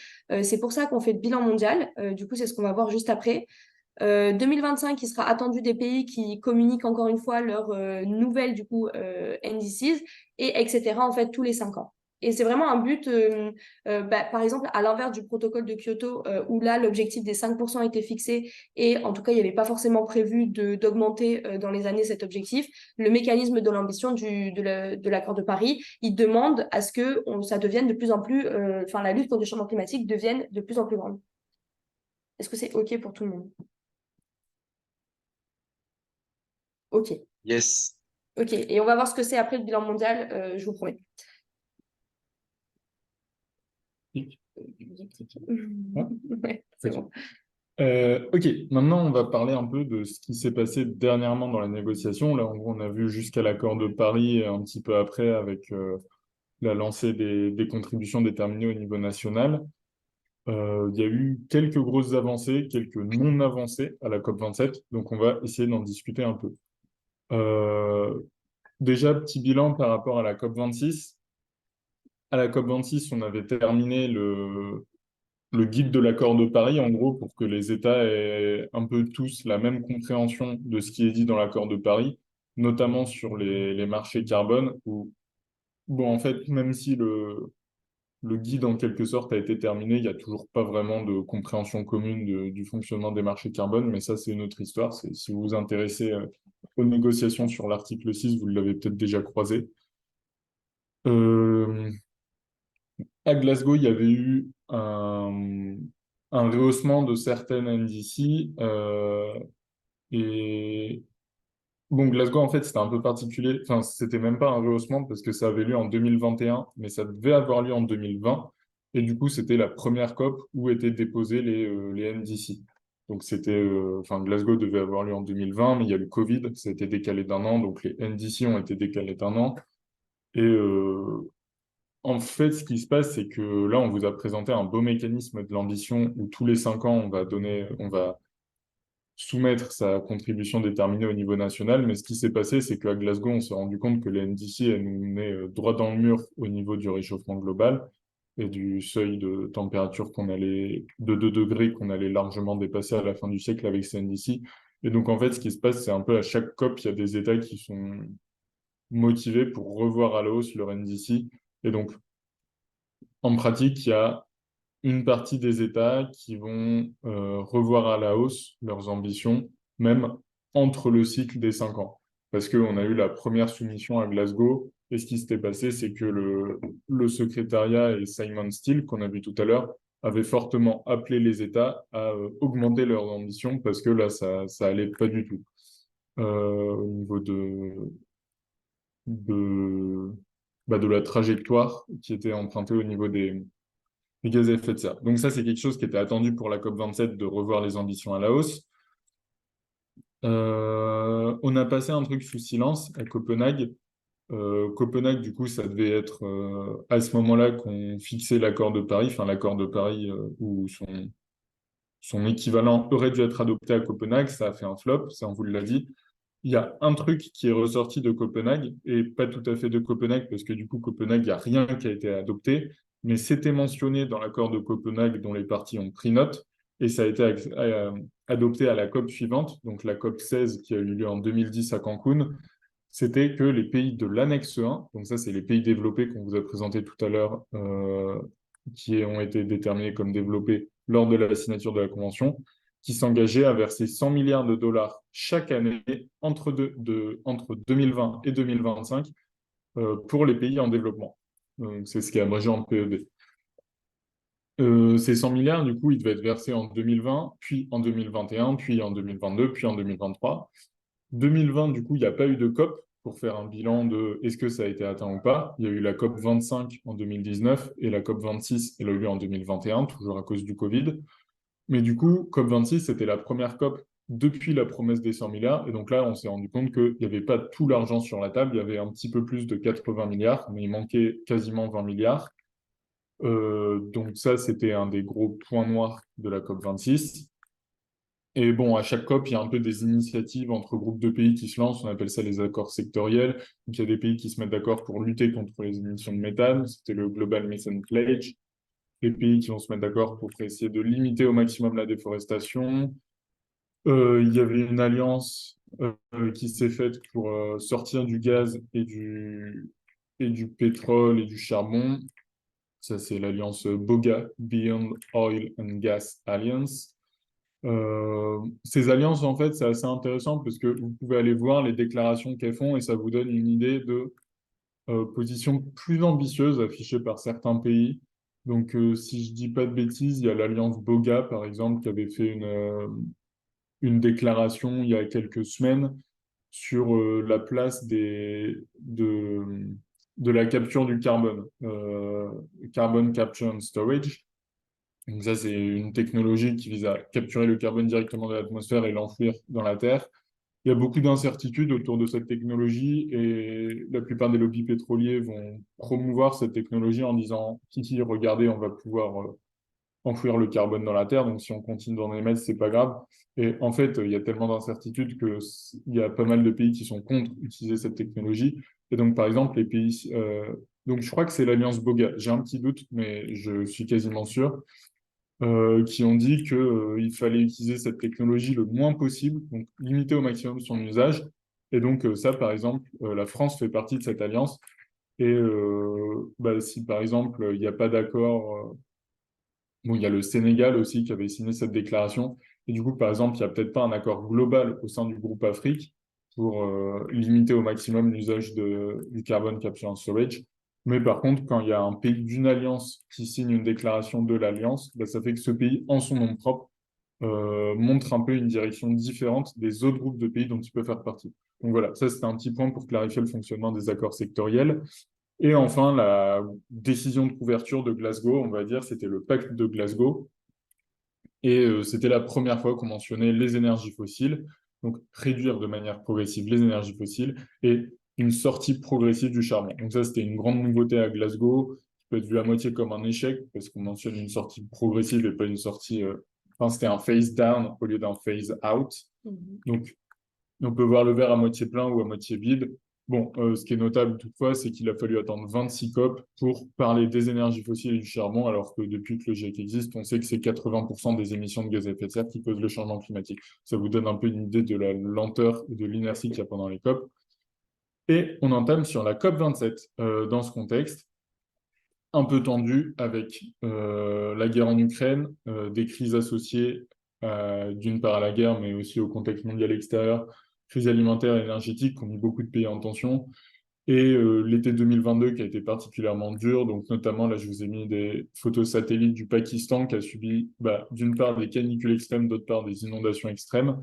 C'est pour ça qu'on fait le bilan mondial. Du coup, c'est ce qu'on va voir juste après. 2025, il sera attendu des pays qui communiquent encore une fois leurs nouvelles du coup NDCs et etc. en fait tous les 5 ans. Et c'est vraiment un but, par exemple, à l'inverse du protocole de Kyoto, où là, l'objectif des 5% était fixé, et en tout cas, il n'y avait pas forcément prévu d'augmenter dans les années cet objectif. Le mécanisme de l'ambition de l'accord de Paris, il demande à ce que ça devienne de plus en plus, la lutte contre le changement climatique devienne de plus en plus grande. Est-ce que c'est OK pour tout le monde? OK. Yes. OK. Et on va voir ce que c'est après le bilan mondial, je vous promets. Ouais, c'est bon. Ok, maintenant on va parler un peu de ce qui s'est passé dernièrement dans la négociation. Là, en gros, on a vu jusqu'à l'accord de Paris et un petit peu après avec la lancée des contributions déterminées au niveau national. Il y a eu quelques grosses avancées, quelques non-avancées à la COP27, donc on va essayer d'en discuter un peu. Euh, Déjà, petit bilan par rapport à la COP26. À la COP26, on avait terminé le guide de l'accord de Paris, en gros, pour que les États aient un peu tous la même compréhension de ce qui est dit dans l'accord de Paris, notamment sur les marchés carbone, où, bon, en fait, même si le guide, en quelque sorte, a été terminé, il n'y a toujours pas vraiment de compréhension commune du fonctionnement des marchés carbone, mais ça, c'est une autre histoire. Si vous vous intéressez aux négociations sur l'article 6, vous l'avez peut-être déjà croisé. Euh, À Glasgow, il y avait eu un rehaussement de certaines NDC. Et bon, Glasgow, en fait, c'était un peu particulier. Enfin, c'était même pas un rehaussement parce que ça avait lieu en 2021, mais ça devait avoir lieu en 2020. Et du coup, c'était la première COP où étaient déposés les NDC. Donc, Glasgow devait avoir lieu en 2020, mais il y a eu le Covid, ça a été décalé d'un an. Donc, les NDC ont été décalés d'un an. Et en fait, ce qui se passe, c'est que là, on vous a présenté un beau mécanisme de l'ambition où tous les 5 ans, on va soumettre sa contribution déterminée au niveau national. Mais ce qui s'est passé, c'est qu'à Glasgow, on s'est rendu compte que la NDC, elle nous met droit dans le mur au niveau du réchauffement global et du seuil de température de 2 degrés qu'on allait largement dépasser à la fin du siècle avec ces NDC. Et donc, en fait, ce qui se passe, c'est un peu à chaque COP, il y a des États qui sont motivés pour revoir à la hausse leur NDC. Et donc, en pratique, il y a une partie des États qui vont revoir à la hausse leurs ambitions, même entre le cycle des 5 ans. Parce qu'on a eu la première soumission à Glasgow, et ce qui s'était passé, c'est que le secrétariat et Simon Steele, qu'on a vu tout à l'heure, avaient fortement appelé les États à augmenter leurs ambitions, parce que là, ça allait pas du tout. Au niveau de de la trajectoire qui était empruntée au niveau des gaz à effet de serre. Donc ça, c'est quelque chose qui était attendu pour la COP27 de revoir les ambitions à la hausse. On a passé un truc sous silence à Copenhague. Copenhague, du coup, ça devait être à ce moment-là qu'on fixait l'accord de Paris, enfin l'accord de Paris où son équivalent aurait dû être adopté à Copenhague. Ça a fait un flop, ça on vous l'a dit. Il y a un truc qui est ressorti de Copenhague, et pas tout à fait de Copenhague, parce que du coup, Copenhague, il n'y a rien qui a été adopté, mais c'était mentionné dans l'accord de Copenhague dont les parties ont pris note, et ça a été adopté à la COP suivante, donc la COP 16 qui a eu lieu en 2010 à Cancun. C'était que les pays de l'annexe 1, donc ça c'est les pays développés qu'on vous a présenté tout à l'heure, qui ont été déterminés comme développés lors de la signature de la Convention, qui s'engageaient à verser 100 milliards de dollars chaque année entre 2020 et 2025 pour les pays en développement. C'est ce qui est abrégé en PED. Ces 100 milliards, du coup, ils devaient être versés en 2020, puis en 2021, puis en 2022, puis en 2023. 2020, du coup, il n'y a pas eu de COP pour faire un bilan de est-ce que ça a été atteint ou pas. Il y a eu la COP 25 en 2019 et la COP 26, elle a eu lieu en 2021, toujours à cause du Covid. Mais du coup, COP 26, c'était la première COP depuis la promesse des 100 milliards. Et donc là, on s'est rendu compte qu'il n'y avait pas tout l'argent sur la table. Il y avait un petit peu plus de 80 milliards, mais il manquait quasiment 20 milliards. Donc ça, c'était un des gros points noirs de la COP 26. Et bon, à chaque COP, il y a un peu des initiatives entre groupes de pays qui se lancent. On appelle ça les accords sectoriels. Donc il y a des pays qui se mettent d'accord pour lutter contre les émissions de méthane. C'était le Global Methane Pledge. Les pays qui vont se mettre d'accord pour essayer de limiter au maximum la déforestation. Il y avait une alliance qui s'est faite pour sortir du gaz et du pétrole et du charbon. Ça, c'est l'alliance BOGA, Beyond Oil and Gas Alliance. Ces alliances, en fait, c'est assez intéressant parce que vous pouvez aller voir les déclarations qu'elles font et ça vous donne une idée de positions plus ambitieuses affichées par certains pays. Donc, si je dis pas de bêtises, il y a l'alliance BOGA, par exemple, qui avait fait une déclaration il y a quelques semaines sur la place de la capture du carbone, Carbon Capture and Storage. Donc ça, c'est une technologie qui vise à capturer le carbone directement de l'atmosphère et l'enfouir dans la Terre. Il y a beaucoup d'incertitudes autour de cette technologie et la plupart des lobbies pétroliers vont promouvoir cette technologie en disant, Kiki, regardez, on va pouvoir enfouir le carbone dans la Terre, donc si on continue d'en émettre, c'est pas grave. Et en fait, il y a tellement d'incertitudes qu'il y a pas mal de pays qui sont contre utiliser cette technologie. Et donc, par exemple, les pays... donc, je crois que c'est l'Alliance BOGA. J'ai un petit doute, mais je suis quasiment sûr. Qui ont dit qu'il fallait utiliser cette technologie le moins possible, donc limiter au maximum son usage. Et donc, ça, par exemple, la France fait partie de cette alliance. Et si, par exemple, il n'y a pas d'accord... Bon, il y a le Sénégal aussi qui avait signé cette déclaration. Et du coup, par exemple, il n'y a peut-être pas un accord global au sein du groupe Afrique pour limiter au maximum l'usage du carbone capture and storage. Mais par contre, quand il y a un pays d'une alliance qui signe une déclaration de l'alliance, ça fait que ce pays, en son nom propre, montre un peu une direction différente des autres groupes de pays dont il peut faire partie. Donc voilà, ça c'était un petit point pour clarifier le fonctionnement des accords sectoriels. Et enfin, la décision de couverture de Glasgow, on va dire, c'était le pacte de Glasgow. Et c'était la première fois qu'on mentionnait les énergies fossiles, donc réduire de manière progressive les énergies fossiles et une sortie progressive du charbon. Donc ça, c'était une grande nouveauté à Glasgow, qui peut être vu à moitié comme un échec, parce qu'on mentionne une sortie progressive et pas une sortie... Enfin, c'était un phase down au lieu d'un phase out. Donc, on peut voir le verre à moitié plein ou à moitié vide. Bon, ce qui est notable toutefois, c'est qu'il a fallu attendre 26 COP pour parler des énergies fossiles et du charbon, alors que depuis que le GIEC existe, on sait que c'est 80% des émissions de gaz à effet de serre qui causent le changement climatique. Ça vous donne un peu une idée de la lenteur et de l'inertie qu'il y a pendant les COP. Et on entame sur la COP 27 dans ce contexte, un peu tendu avec la guerre en Ukraine, des crises associées d'une part à la guerre, mais aussi au contexte mondial extérieur, crise alimentaire et énergétique qui ont mis beaucoup de pays en tension, et l'été 2022 qui a été particulièrement dur, donc notamment, là je vous ai mis des photos satellites du Pakistan qui a subi d'une part des canicules extrêmes, d'autre part des inondations extrêmes.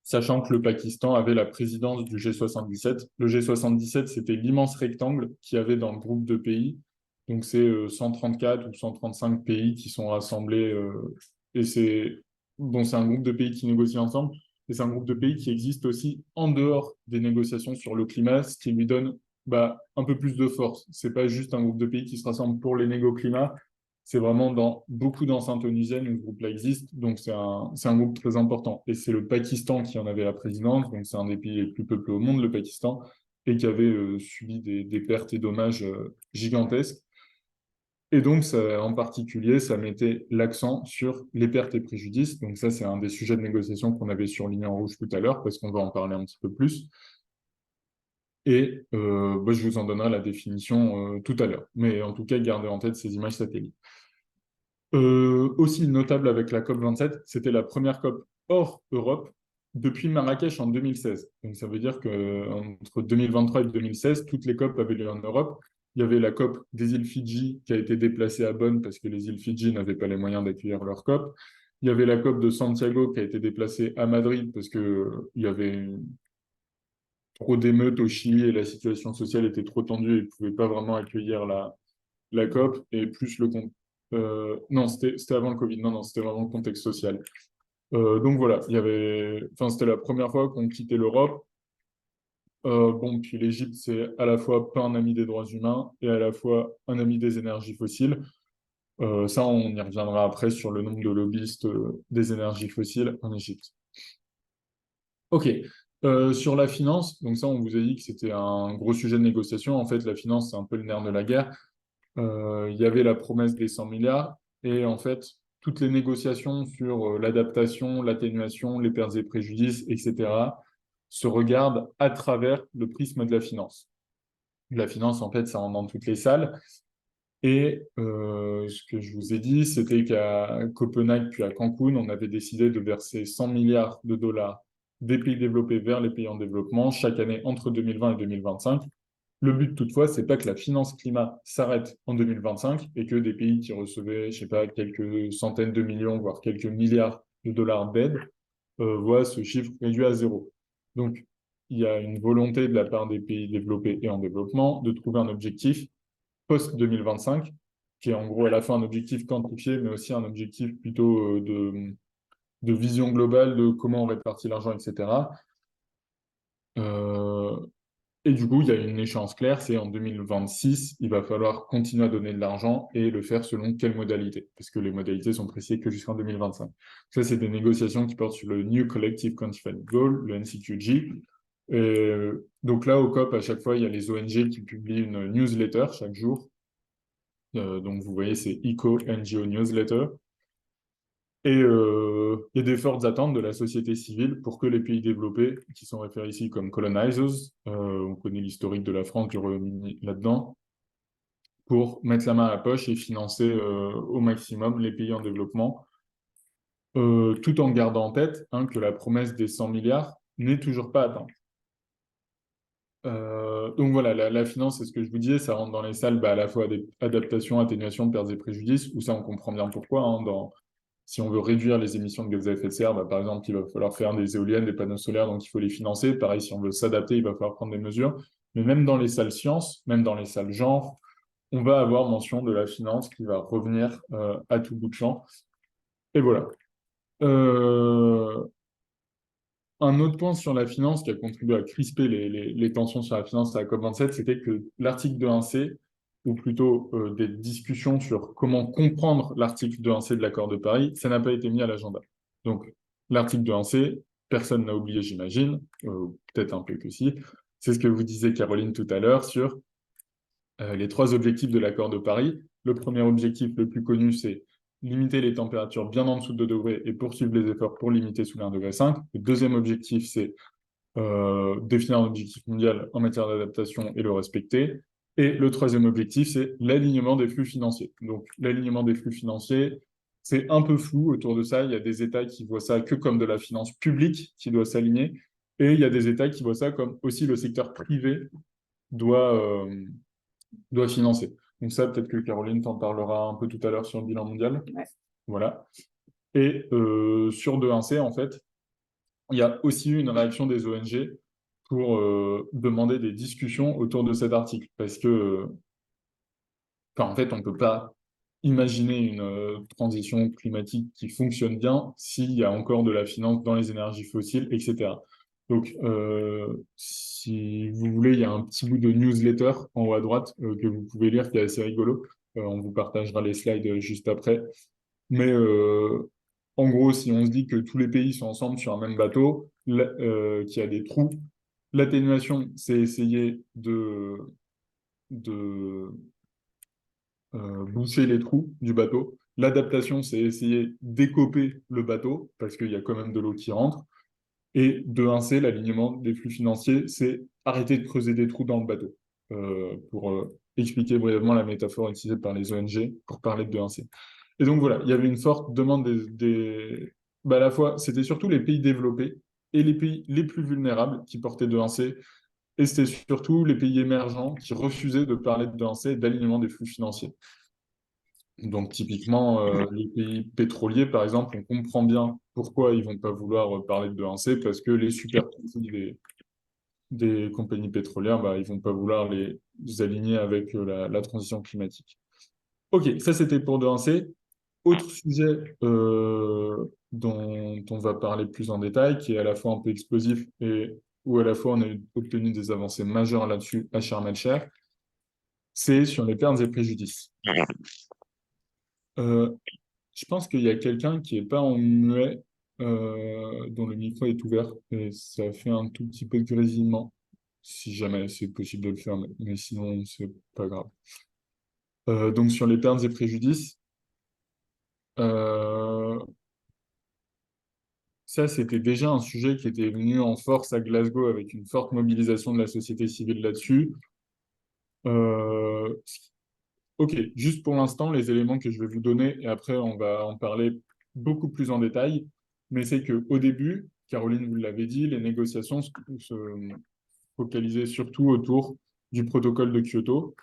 sachant que le Pakistan avait la présidence du G77. Le G77, c'était l'immense rectangle qu'il y avait dans le groupe de pays. Donc, c'est 134 ou 135 pays qui sont rassemblés. Et c'est un groupe de pays qui négocient ensemble. Et c'est un groupe de pays qui existe aussi en dehors des négociations sur le climat, ce qui lui donne un peu plus de force. C'est pas juste un groupe de pays qui se rassemble pour les négos climat, c'est vraiment dans beaucoup d'enceintes onusiennes où ce groupe-là existe, donc c'est un groupe très important. Et c'est le Pakistan qui en avait la présidence, donc c'est un des pays les plus peuplés au monde, le Pakistan, et qui avait subi des pertes et dommages gigantesques. Et donc, en particulier, ça mettait l'accent sur les pertes et préjudices. Donc ça, c'est un des sujets de négociation qu'on avait surligné en rouge tout à l'heure, parce qu'on va en parler un petit peu plus. Et je vous en donnerai la définition tout à l'heure. Mais en tout cas, gardez en tête ces images satellites. Aussi notable avec la COP27, c'était la première COP hors Europe depuis Marrakech en 2016. Donc ça veut dire qu'entre 2023 et 2016, toutes les COP avaient lieu en Europe. Il y avait la COP des îles Fidji qui a été déplacée à Bonn parce que les îles Fidji n'avaient pas les moyens d'accueillir leur COP. Il y avait la COP de Santiago qui a été déplacée à Madrid parce qu'il y avait trop d'émeutes au Chili et la situation sociale était trop tendue et ils ne pouvaient pas vraiment accueillir la COP et plus non, c'était avant le Covid. Non, c'était vraiment le contexte social. Donc voilà, c'était la première fois qu'on quittait l'Europe. Puis l'Égypte, c'est à la fois pas un ami des droits humains et à la fois un ami des énergies fossiles. Ça, on y reviendra après sur le nombre de lobbyistes des énergies fossiles en Égypte. Ok. Sur la finance, donc ça, on vous a dit que c'était un gros sujet de négociation. En fait, la finance, c'est un peu le nerf de la guerre. Il y avait la promesse des 100 milliards et en fait, toutes les négociations sur l'adaptation, l'atténuation, les pertes et préjudices, etc., se regardent à travers le prisme de la finance. La finance, en fait, ça rentre dans toutes les salles. Et ce que je vous ai dit, c'était qu'à Copenhague puis à Cancun, on avait décidé de verser 100 milliards de dollars des pays développés vers les pays en développement chaque année entre 2020 et 2025. Le but, toutefois, c'est pas que la finance climat s'arrête en 2025 et que des pays qui recevaient, je sais pas, quelques centaines de millions, voire quelques milliards de dollars d'aide, voient ce chiffre réduit à zéro. Donc, il y a une volonté de la part des pays développés et en développement de trouver un objectif post-2025, qui est en gros à la fois un objectif quantifié, mais aussi un objectif plutôt de vision globale de comment on répartit l'argent, etc. Et du coup, il y a une échéance claire, c'est en 2026, il va falloir continuer à donner de l'argent et le faire selon quelles modalités, parce que les modalités sont précisées que jusqu'en 2025. Ça, c'est des négociations qui portent sur le New Collective Quantified Goal, le NCQG. Donc là, au COP, à chaque fois, il y a les ONG qui publient une newsletter chaque jour. Donc vous voyez, c'est ECO NGO Newsletter. Et il y a des fortes attentes de la société civile pour que les pays développés, qui sont référés ici comme colonizers, on connaît l'historique de la France, du Royaume-Uni là-dedans, pour mettre la main à la poche et financer au maximum les pays en développement, tout en gardant en tête que la promesse des 100 milliards n'est toujours pas atteinte. Donc voilà, la finance, c'est ce que je vous disais, ça rentre dans les salles à la fois adaptation, atténuation, pertes et préjudices, où ça on comprend bien pourquoi, si on veut réduire les émissions de gaz à effet de serre, par exemple, il va falloir faire des éoliennes, des panneaux solaires, donc il faut les financer. Pareil, si on veut s'adapter, il va falloir prendre des mesures. Mais même dans les salles sciences, même dans les salles genre, on va avoir mention de la finance qui va revenir à tout bout de champ. Et voilà. Un autre point sur la finance qui a contribué à crisper les tensions sur la finance à la COP27, c'était que l'article 2.1c, ou plutôt des discussions sur comment comprendre l'article 2.1c de l'accord de Paris, ça n'a pas été mis à l'agenda. Donc, l'article 2.1c, personne n'a oublié, j'imagine, peut-être un peu que si, c'est ce que vous disiez, Caroline, tout à l'heure, sur les 3 objectifs de l'accord de Paris. Le premier objectif, le plus connu, c'est limiter les températures bien en dessous de 2 degrés et poursuivre les efforts pour limiter sous les 1,5 degré. Le deuxième objectif, c'est définir un objectif mondial en matière d'adaptation et le respecter. Et le troisième objectif, c'est l'alignement des flux financiers. Donc, l'alignement des flux financiers, c'est un peu flou autour de ça. Il y a des États qui voient ça que comme de la finance publique qui doit s'aligner. Et il y a des États qui voient ça comme aussi le secteur privé doit financer. Donc ça, peut-être que Caroline t'en parlera un peu tout à l'heure sur le bilan mondial. Ouais. Voilà. Et sur 2.1c, en fait, il y a aussi eu une réaction des ONG pour demander des discussions autour de cet article. Parce que, en fait, on ne peut pas imaginer une transition climatique qui fonctionne bien s'il y a encore de la finance dans les énergies fossiles, etc. Donc, si vous voulez, il y a un petit bout de newsletter en haut à droite que vous pouvez lire qui est assez rigolo. On vous partagera les slides juste après. Mais en gros, si on se dit que tous les pays sont ensemble sur un même bateau, qu'il y a des trous, l'atténuation, c'est essayer de boucher les trous du bateau. L'adaptation, c'est essayer d'écoper le bateau, parce qu'il y a quand même de l'eau qui rentre. Et de 1C, l'alignement des flux financiers, c'est arrêter de creuser des trous dans le bateau. Pour expliquer brièvement la métaphore utilisée par les ONG pour parler de 2-1C. Et donc voilà, il y avait une forte demande à la fois, c'était surtout les pays développés et les pays les plus vulnérables qui portaient 2-1C, et c'était surtout les pays émergents qui refusaient de parler de 2-1C et d'alignement des flux financiers. Donc typiquement, les pays pétroliers, par exemple, on comprend bien pourquoi ils ne vont pas vouloir parler de 2-1C, parce que les super profits des compagnies pétrolières, ils ne vont pas vouloir les aligner avec la transition climatique. Ok, ça c'était pour 2-1C. Autre sujet dont on va parler plus en détail, qui est à la fois un peu explosif et où à la fois on a obtenu des avancées majeures là-dessus à Sharm el-Sheikh, c'est sur les pertes et préjudices. Je pense qu'il y a quelqu'un qui n'est pas en muet, dont le micro est ouvert, et ça fait un tout petit peu de grésillement, si jamais c'est possible de le faire, mais sinon, c'est pas grave. Donc, sur les pertes et préjudices, ça, c'était déjà un sujet qui était venu en force à Glasgow avec une forte mobilisation de la société civile là-dessus. Ok, juste pour l'instant, les éléments que je vais vous donner, et après on va en parler beaucoup plus en détail, mais c'est qu'au début, Caroline vous l'avait dit, les négociations se focalisaient surtout autour du protocole de Kyoto.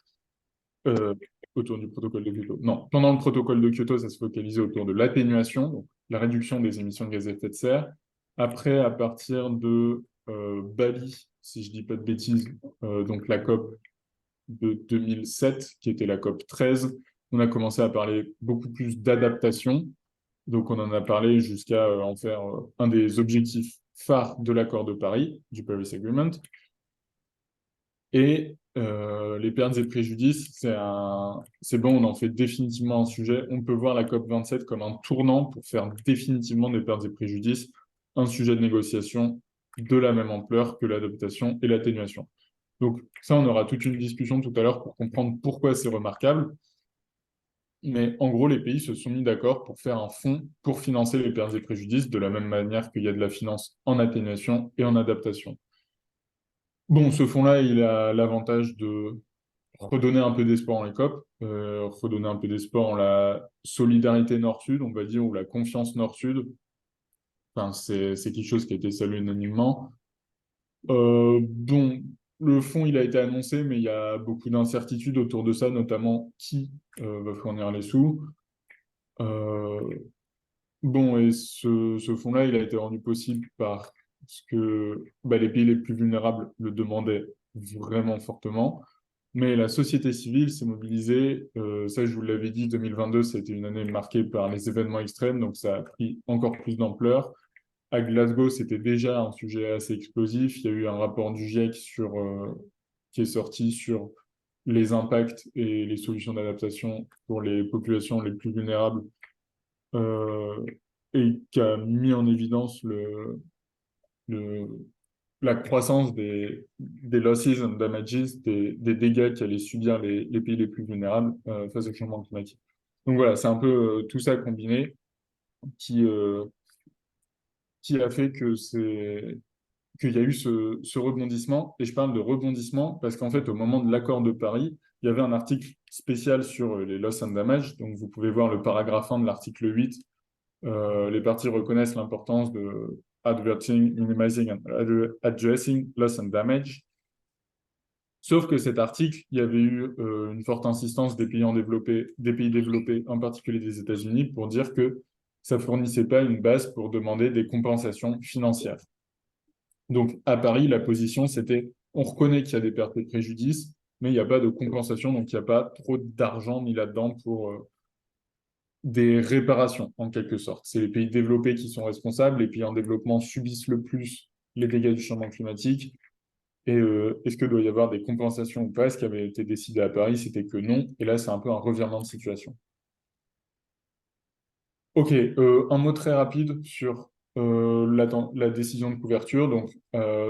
Autour du protocole de Kyoto. Non, pendant le protocole de Kyoto, ça se focalisait autour de l'atténuation, donc la réduction des émissions de gaz à effet de serre. Après, à partir de Bali, si je ne dis pas de bêtises, donc la COP de 2007, qui était la COP 13, on a commencé à parler beaucoup plus d'adaptation. Donc, on en a parlé jusqu'à en faire un des objectifs phares de l'accord de Paris, du Paris Agreement. Et les pertes et préjudices, c'est bon, on en fait définitivement un sujet. On peut voir la COP27 comme un tournant pour faire définitivement des pertes et préjudices un sujet de négociation de la même ampleur que l'adaptation et l'atténuation. Donc ça, on aura toute une discussion tout à l'heure pour comprendre pourquoi c'est remarquable. Mais en gros, les pays se sont mis d'accord pour faire un fonds pour financer les pertes et préjudices de la même manière qu'il y a de la finance en atténuation et en adaptation. Bon, ce fonds-là, il a l'avantage de redonner un peu d'espoir en les COP, redonner un peu d'espoir en la solidarité Nord-Sud, on va dire, ou la confiance Nord-Sud. Enfin, c'est quelque chose qui a été salué unanimement. Bon, le fonds, il a été annoncé, mais il y a beaucoup d'incertitudes autour de ça, notamment qui va fournir les sous. Bon, et ce fonds-là, il a été rendu possible parce que les pays les plus vulnérables le demandaient vraiment fortement. Mais la société civile s'est mobilisée. Ça, je vous l'avais dit, 2022, c'était une année marquée par les événements extrêmes, donc ça a pris encore plus d'ampleur. À Glasgow, c'était déjà un sujet assez explosif. Il y a eu un rapport du GIEC qui est sorti sur les impacts et les solutions d'adaptation pour les populations les plus vulnérables et qui a mis en évidence la croissance des losses and damages, des dégâts qu'allaient subir les pays les plus vulnérables face au changement climatique. Donc voilà, c'est un peu tout ça combiné qui a fait qu'il y a eu ce rebondissement. Et je parle de rebondissement parce qu'en fait, au moment de l'accord de Paris, il y avait un article spécial sur les loss and damage. Donc, vous pouvez voir le paragraphe 1 de l'article 8. Les parties reconnaissent l'importance de adverting, minimizing and addressing loss and damage. Sauf que cet article, il y avait eu une forte insistance des pays développés, en particulier des États-Unis, pour dire que ça ne fournissait pas une base pour demander des compensations financières. Donc, à Paris, la position, c'était, on reconnaît qu'il y a des pertes et préjudices, mais il n'y a pas de compensation, donc il n'y a pas trop d'argent mis là-dedans pour des réparations, en quelque sorte. C'est les pays développés qui sont responsables, les pays en développement subissent le plus les dégâts du changement climatique. Et est-ce qu'il doit y avoir des compensations ou pas? Ce qui avait été décidé à Paris, c'était que non. Et là, c'est un peu un revirement de situation. Ok, un mot très rapide sur la décision de couverture. Donc,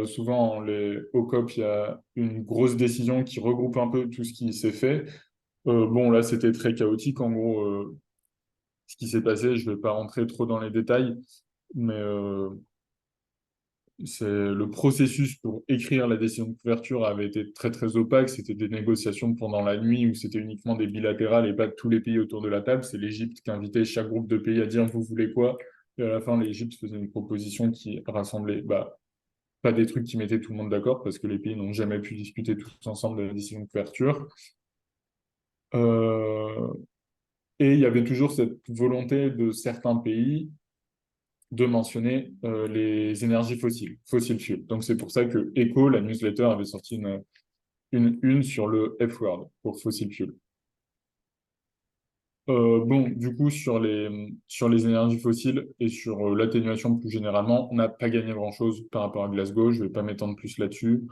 souvent, au COP, il y a une grosse décision qui regroupe un peu tout ce qui s'est fait. Bon, là, c'était très chaotique. En gros, ce qui s'est passé, je ne vais pas rentrer trop dans les détails, mais le processus pour écrire la décision de couverture avait été très, très opaque. C'était des négociations pendant la nuit où c'était uniquement des bilatérales et pas tous les pays autour de la table. C'est l'Égypte qui invitait chaque groupe de pays à dire vous voulez quoi. Et à la fin, l'Égypte faisait une proposition qui rassemblait pas des trucs qui mettaient tout le monde d'accord parce que les pays n'ont jamais pu discuter tous ensemble de la décision de couverture. Euh, et il y avait toujours cette volonté de certains pays de mentionner les énergies fossiles, fossil fuel. Donc c'est pour ça que Echo, la newsletter, avait sorti une sur le F-word pour fossil fuel. Bon, du coup, sur les énergies fossiles et sur l'atténuation plus généralement, on n'a pas gagné grand-chose par rapport à Glasgow. Je ne vais pas m'étendre plus là-dessus.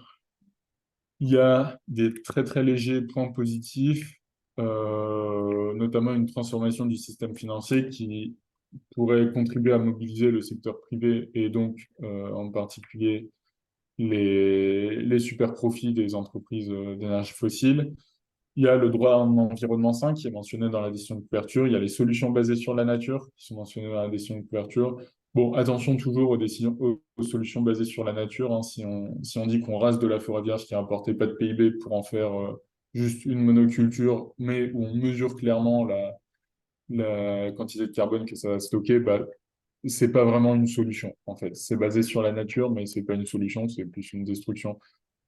Il y a des très très légers points positifs, notamment une transformation du système financier qui pourrait contribuer à mobiliser le secteur privé et donc en particulier les super profits des entreprises d'énergie fossile. Il y a le droit à un environnement sain qui est mentionné dans la décision de couverture. Il y a les solutions basées sur la nature qui sont mentionnées dans la décision de couverture. Bon, attention toujours aux solutions basées sur la nature, hein. Si on dit qu'on rase de la forêt vierge qui rapportait pas de PIB pour en faire juste une monoculture, mais où on mesure clairement la quantité de carbone que ça va stocker, bah, c'est pas vraiment une solution, en fait. C'est basé sur la nature, mais c'est pas une solution, c'est plus une destruction.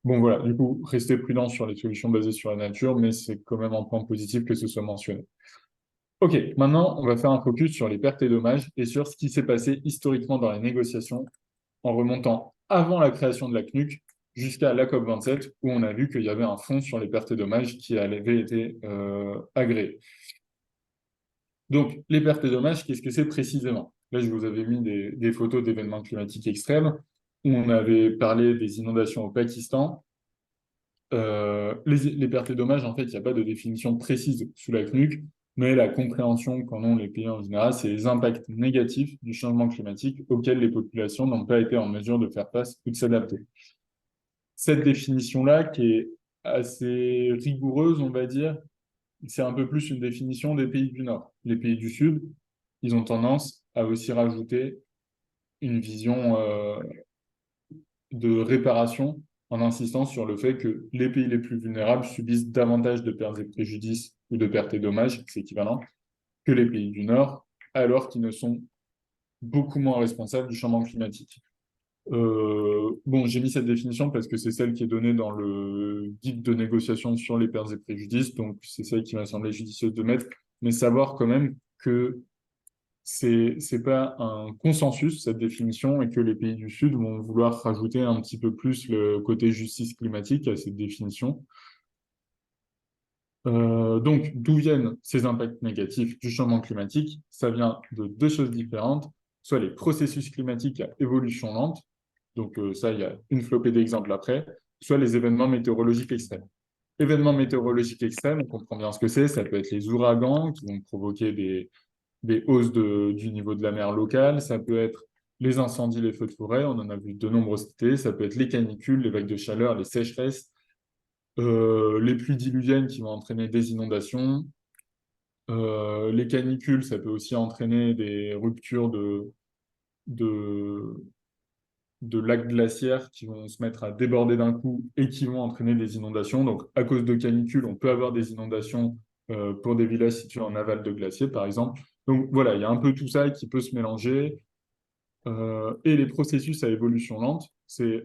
Bon, voilà, du coup, restez prudent sur les solutions basées sur la nature, mais c'est quand même un point positif que ce soit mentionné. Ok, maintenant, on va faire un focus sur les pertes et dommages et sur ce qui s'est passé historiquement dans les négociations en remontant avant la création de la CNUC jusqu'à la COP27, où on a vu qu'il y avait un fonds sur les pertes et dommages qui avait été agréé. Donc, les pertes et dommages, qu'est-ce que c'est précisément? Là, je vous avais mis des photos d'événements climatiques extrêmes, où on avait parlé des inondations au Pakistan. Les pertes et dommages, en fait, il n'y a pas de définition précise sous la CNUC, mais la compréhension qu'en ont les pays en général, c'est les impacts négatifs du changement climatique auxquels les populations n'ont pas été en mesure de faire face ou de s'adapter. Cette définition-là, qui est assez rigoureuse, on va dire, c'est un peu plus une définition des pays du Nord. Les pays du Sud, ils ont tendance à aussi rajouter une vision de réparation en insistant sur le fait que les pays les plus vulnérables subissent davantage de pertes et préjudices ou de pertes et dommages, c'est équivalent, que les pays du Nord, alors qu'ils ne sont beaucoup moins responsables du changement climatique. Bon, j'ai mis cette définition parce que c'est celle qui est donnée dans le guide de négociation sur les pertes et préjudices, donc c'est celle qui m'a semblé judicieuse de mettre, mais savoir quand même que c'est pas un consensus, cette définition, et que les pays du Sud vont vouloir rajouter un petit peu plus le côté justice climatique à cette définition. Donc, d'où viennent ces impacts négatifs du changement climatique? Ça vient de deux choses différentes, soit les processus climatiques à évolution lente, donc ça, il y a une flopée d'exemples après, soit les événements météorologiques extrêmes. Événements météorologiques extrêmes, on comprend bien ce que c'est, ça peut être les ouragans qui vont provoquer des hausses du niveau de la mer locale, ça peut être les incendies, les feux de forêt, on en a vu de nombreux cet été, ça peut être les canicules, les vagues de chaleur, les sécheresses, les pluies diluviennes qui vont entraîner des inondations. Les canicules, ça peut aussi entraîner des ruptures de, de lacs glaciaires qui vont se mettre à déborder d'un coup et qui vont entraîner des inondations. Donc, à cause de canicules, on peut avoir des inondations pour des villages situés en aval de glaciers, par exemple. Donc, voilà, il y a un peu tout ça qui peut se mélanger. Et les processus à évolution lente,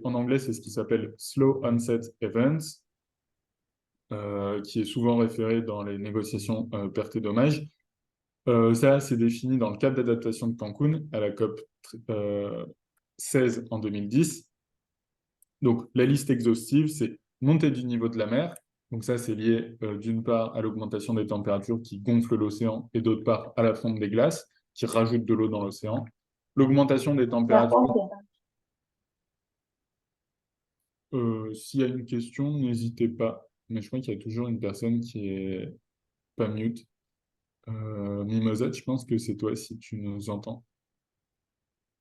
en anglais, c'est ce qui s'appelle Slow Onset Events, qui est souvent référé dans les négociations pertes et dommages. Ça, c'est défini dans le cadre d'adaptation de Cancun à la COP 16 en 2010. Donc, la liste exhaustive, c'est montée du niveau de la mer. Donc ça, c'est lié d'une part à l'augmentation des températures qui gonfle l'océan et d'autre part à la fonte des glaces qui rajoute de l'eau dans l'océan. L'augmentation des températures, s'il y a une question, n'hésitez pas. Mais je crois qu'il y a toujours une personne qui est pas mute. Mimosette, je pense que c'est toi si tu nous entends.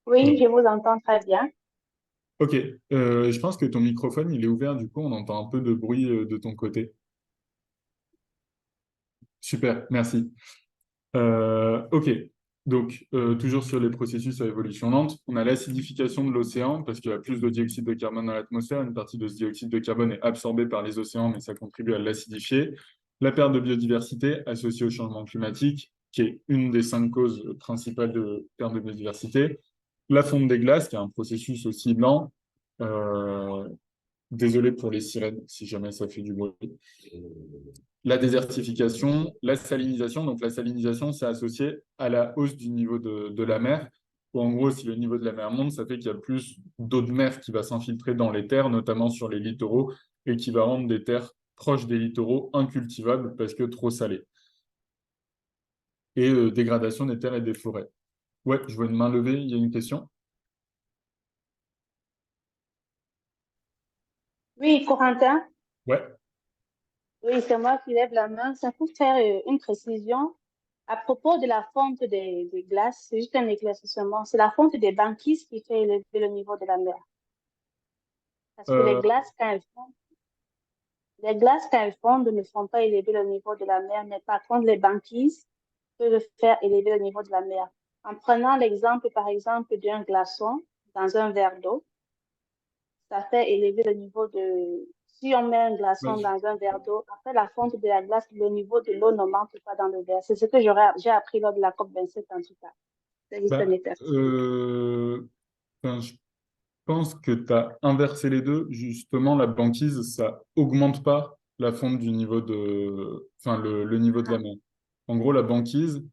Oui, je vous entends très bien. Ok, je pense que ton microphone, il est ouvert, du coup, on entend un peu de bruit de ton côté. Super, merci. Ok, donc toujours sur les processus à évolution lente, on a l'acidification de l'océan parce qu'il y a plus de dioxyde de carbone dans l'atmosphère. Une partie de ce dioxyde de carbone est absorbée par les océans, mais ça contribue à l'acidifier. La perte de biodiversité associée au changement climatique, qui est une des 5 causes principales de perte de biodiversité. La fonte des glaces, qui est un processus aussi lent. Euh, Désolé pour les sirènes, si jamais ça fait du bruit. La désertification, la salinisation. Donc la salinisation, c'est associé à la hausse du niveau de la mer. Ou en gros, si le niveau de la mer monte, ça fait qu'il y a plus d'eau de mer qui va s'infiltrer dans les terres, notamment sur les littoraux, et qui va rendre des terres proches des littoraux incultivables parce que trop salées. Et dégradation des terres et des forêts. Ouais, je vois une main levée, il y a une question? Oui, Corentin, Ouais. oui, c'est moi qui lève la main. Ça pour faire une précision à propos de la fonte des glaces. C'est juste un éclaircissement. C'est la fonte des banquises qui fait élever le niveau de la mer. Parce que Euh, les glaces, quand elles fondent, ne font pas élever le niveau de la mer, mais par contre, les banquises peuvent faire élever le niveau de la mer. En prenant l'exemple, par exemple, d'un glaçon dans un verre d'eau, ça fait élever le niveau de... Si on met un glaçon ouais, dans un verre d'eau, après la fonte de la glace, le niveau de l'eau ne monte pas dans le verre. C'est ce que j'ai appris lors de la COP27 en tout cas. C'est juste un bah, exercice. enfin, je pense que tu as inversé les deux. Justement, la banquise, ça augmente pas la fonte du niveau de... Enfin, le niveau de la mer. En gros, la banquise,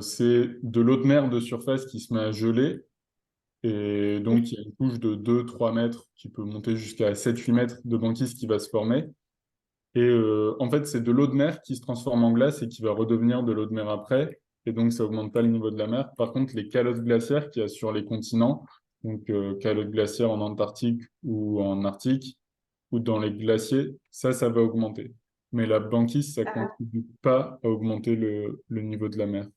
c'est de l'eau de mer de surface qui se met à geler. Et donc, il y a une couche de 2-3 mètres qui peut monter jusqu'à 7-8 mètres de banquise qui va se former. Et en fait, c'est de l'eau de mer qui se transforme en glace et qui va redevenir de l'eau de mer après. Et donc, ça augmente pas le niveau de la mer. Par contre, les calottes glaciaires qu'il y a sur les continents, donc calottes glaciaires en Antarctique ou en Arctique, ou dans les glaciers, ça va augmenter. Mais la banquise, ça Ah, contribue pas à augmenter le niveau de la mer.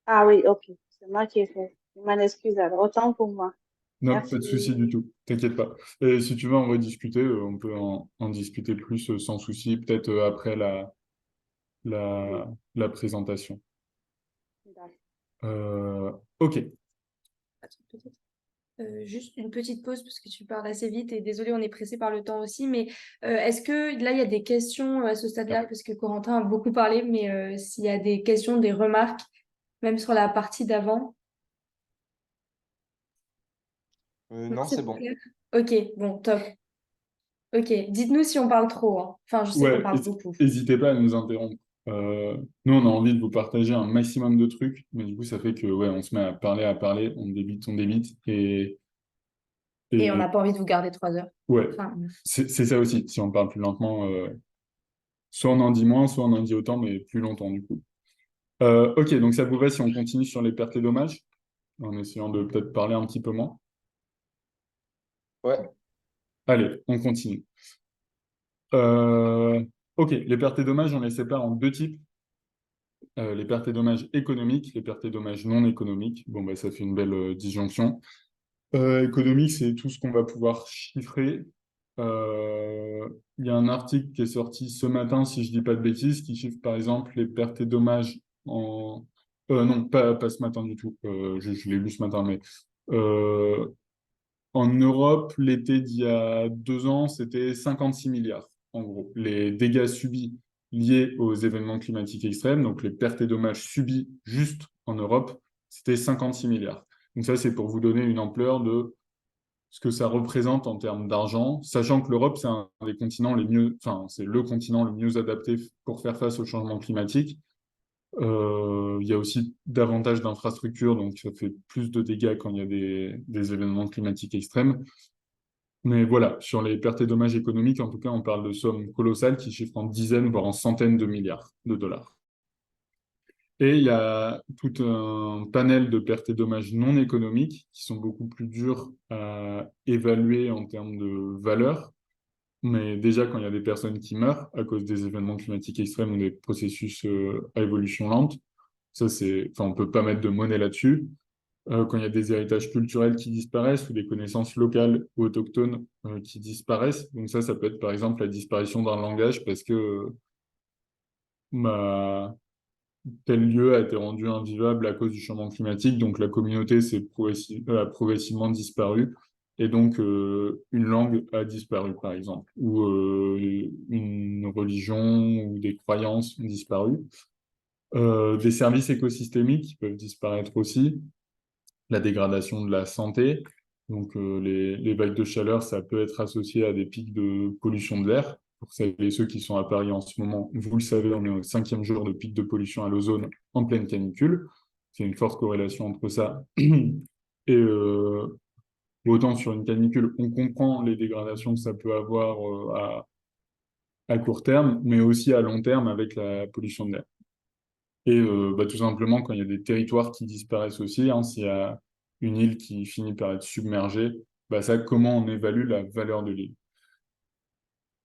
ah oui, ok. C'est moi qui ai fait. Je m'en excuse alors. Autant pour moi. Non, pas de souci Merci. du tout. T'inquiète pas. Et si tu veux en rediscuter, on peut en discuter plus sans souci, peut-être après Oui, la présentation. d'accord. Euh, ok. Attends, peut-être. Juste une petite pause parce que tu parles assez vite et désolé, on est pressé par le temps aussi. Mais est-ce que là, il y a des questions à ce stade-là? Parce que Corentin a beaucoup parlé, mais s'il y a des questions, des remarques, même sur la partie d'avant. Non, Non, c'est c'est pas bon. clair. Ok, bon, top. Ok, dites-nous si on parle trop, hein. Enfin, je sais qu'on Ouais, parle beaucoup. n'hésitez pas à nous interrompre. Nous, on a envie de vous partager un maximum de trucs, mais du coup, ça fait que ouais, on se met à parler, on débite, Et on et n'a pas envie de vous garder 3 heures. ouais, Enfin, c'est ça aussi. Si on parle plus lentement, soit on en dit moins, soit on en dit autant, mais plus longtemps du coup. Ok, donc ça vous va si on continue sur les pertes et dommages, en essayant de peut-être parler un petit peu moins. Ouais. Allez, on continue. Euh, ok, les pertes et dommages, on les sépare en deux types. Les pertes et dommages économiques, les pertes et dommages non économiques. Bon, bah, ça fait une belle disjonction. Économique, c'est tout ce qu'on va pouvoir chiffrer. Il y a un article qui est sorti ce matin, si je dis pas de bêtises, qui chiffre par exemple les pertes et dommages en... non, pas ce matin du tout. Je l'ai lu ce matin, mais euh, en Europe, l'été d'il y a 2 ans, c'était 56 milliards, en gros. Les dégâts subis liés aux événements climatiques extrêmes, donc les pertes et dommages subis juste en Europe, c'était 56 milliards. Donc ça, c'est pour vous donner une ampleur de ce que ça représente en termes d'argent, sachant que l'Europe, c'est un des continents les mieux, enfin, c'est le continent le mieux adapté pour faire face au changement climatique. Il y a aussi davantage d'infrastructures, donc ça fait plus de dégâts quand il y a des événements climatiques extrêmes. Mais voilà, sur les pertes et dommages économiques, en tout cas, on parle de sommes colossales qui chiffrent en dizaines, voire en centaines de milliards de dollars. Et il y a tout un panel de pertes et dommages non économiques qui sont beaucoup plus durs à évaluer en termes de valeur. Mais déjà, quand il y a des personnes qui meurent à cause des événements climatiques extrêmes ou des processus à évolution lente, ça c'est, enfin, on peut pas mettre de monnaie là-dessus. Quand il y a des héritages culturels qui disparaissent ou des connaissances locales ou autochtones qui disparaissent. Donc ça peut être par exemple la disparition d'un langage parce que bah, tel lieu a été rendu invivable à cause du changement climatique, donc la communauté a progressivement disparu, et donc une langue a disparu, par exemple, ou une religion ou des croyances ont disparu. Des services écosystémiques qui peuvent disparaître aussi, la dégradation de la santé, donc les vagues de chaleur, ça peut être associé à des pics de pollution de l'air. Pour celles et ceux qui sont à Paris en ce moment, vous le savez, on est au 5e jour de pic de pollution à l'ozone en pleine canicule. C'est une forte corrélation entre ça. Et autant sur une canicule, on comprend les dégradations que ça peut avoir à court terme, mais aussi à long terme avec la pollution de l'air. Et tout simplement, quand il y a des territoires qui disparaissent aussi, hein, s'il y a une île qui finit par être submergée, ça, comment on évalue la valeur de l'île?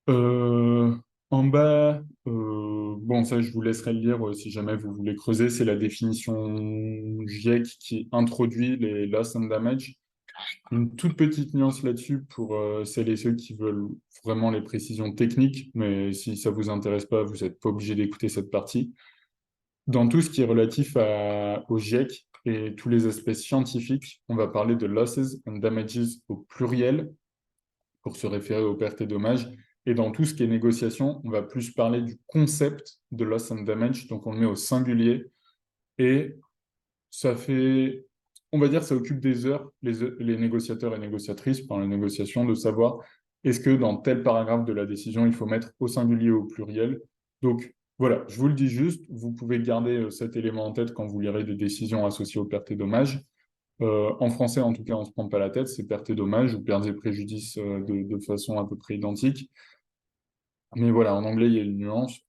Euh, En bas, bon, ça, je vous laisserai le lire si jamais vous voulez creuser, c'est la définition GIEC qui introduit les loss and damage. Une toute petite nuance là-dessus pour celles et ceux qui veulent vraiment les précisions techniques, mais si ça vous intéresse pas, vous n'êtes pas obligé d'écouter cette partie. Dans tout ce qui est relatif au GIEC et tous les aspects scientifiques, on va parler de losses and damages au pluriel pour se référer aux pertes et dommages. Et dans tout ce qui est négociation, on va plus parler du concept de loss and damage, donc on le met au singulier. Et ça fait, on va dire, ça occupe des heures, les négociateurs et négociatrices pendant la négociation, de savoir est-ce que dans tel paragraphe de la décision, il faut mettre au singulier ou au pluriel. Donc, voilà, je vous le dis juste, vous pouvez garder cet élément en tête quand vous lirez des décisions associées aux pertes et dommages. En français, en tout cas, on ne se prend pas la tête, c'est pertes et dommages ou pertes et préjudices de façon à peu près identique. Mais voilà, en anglais, il y a une nuance.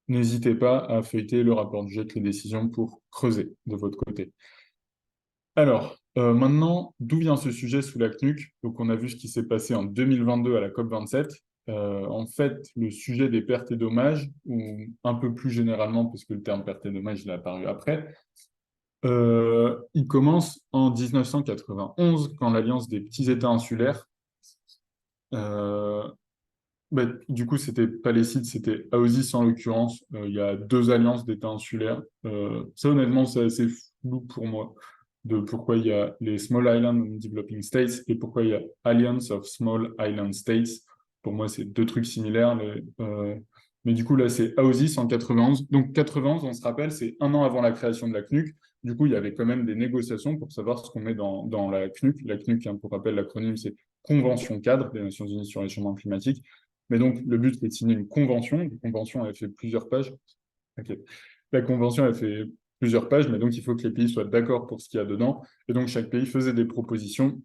N'hésitez pas à feuilleter le rapport du GIEC, les décisions pour creuser de votre côté. Alors, maintenant, d'où vient ce sujet sous la CNUC? Donc, on a vu ce qui s'est passé en 2022 à la COP27. En fait, le sujet des pertes et dommages, ou un peu plus généralement, parce que le terme pertes et dommages, il est apparu après, il commence en 1991, quand l'Alliance des petits États insulaires, du coup, c'était pas les sites, c'était AOSIS en l'occurrence. Il y a 2 alliances d'États insulaires. Ça, honnêtement, c'est assez flou pour moi, de pourquoi il y a les Small Island and Developing States et pourquoi il y a Alliance of Small Island States. Pour moi, c'est 2 trucs similaires. Mais du coup, là, c'est AOSIS en 91. Donc, 91, on se rappelle, c'est 1 an avant la création de la CNUC. Du coup, il y avait quand même des négociations pour savoir ce qu'on met dans la CNUC. La CNUC, hein, pour rappel, l'acronyme, c'est Convention cadre des Nations Unies sur les changements climatiques. Mais donc, le but, c'est de signer une convention. La convention, elle fait plusieurs pages. Okay. La convention, elle fait plusieurs pages, mais donc il faut que les pays soient d'accord pour ce qu'il y a dedans. Et donc, chaque pays faisait des propositions.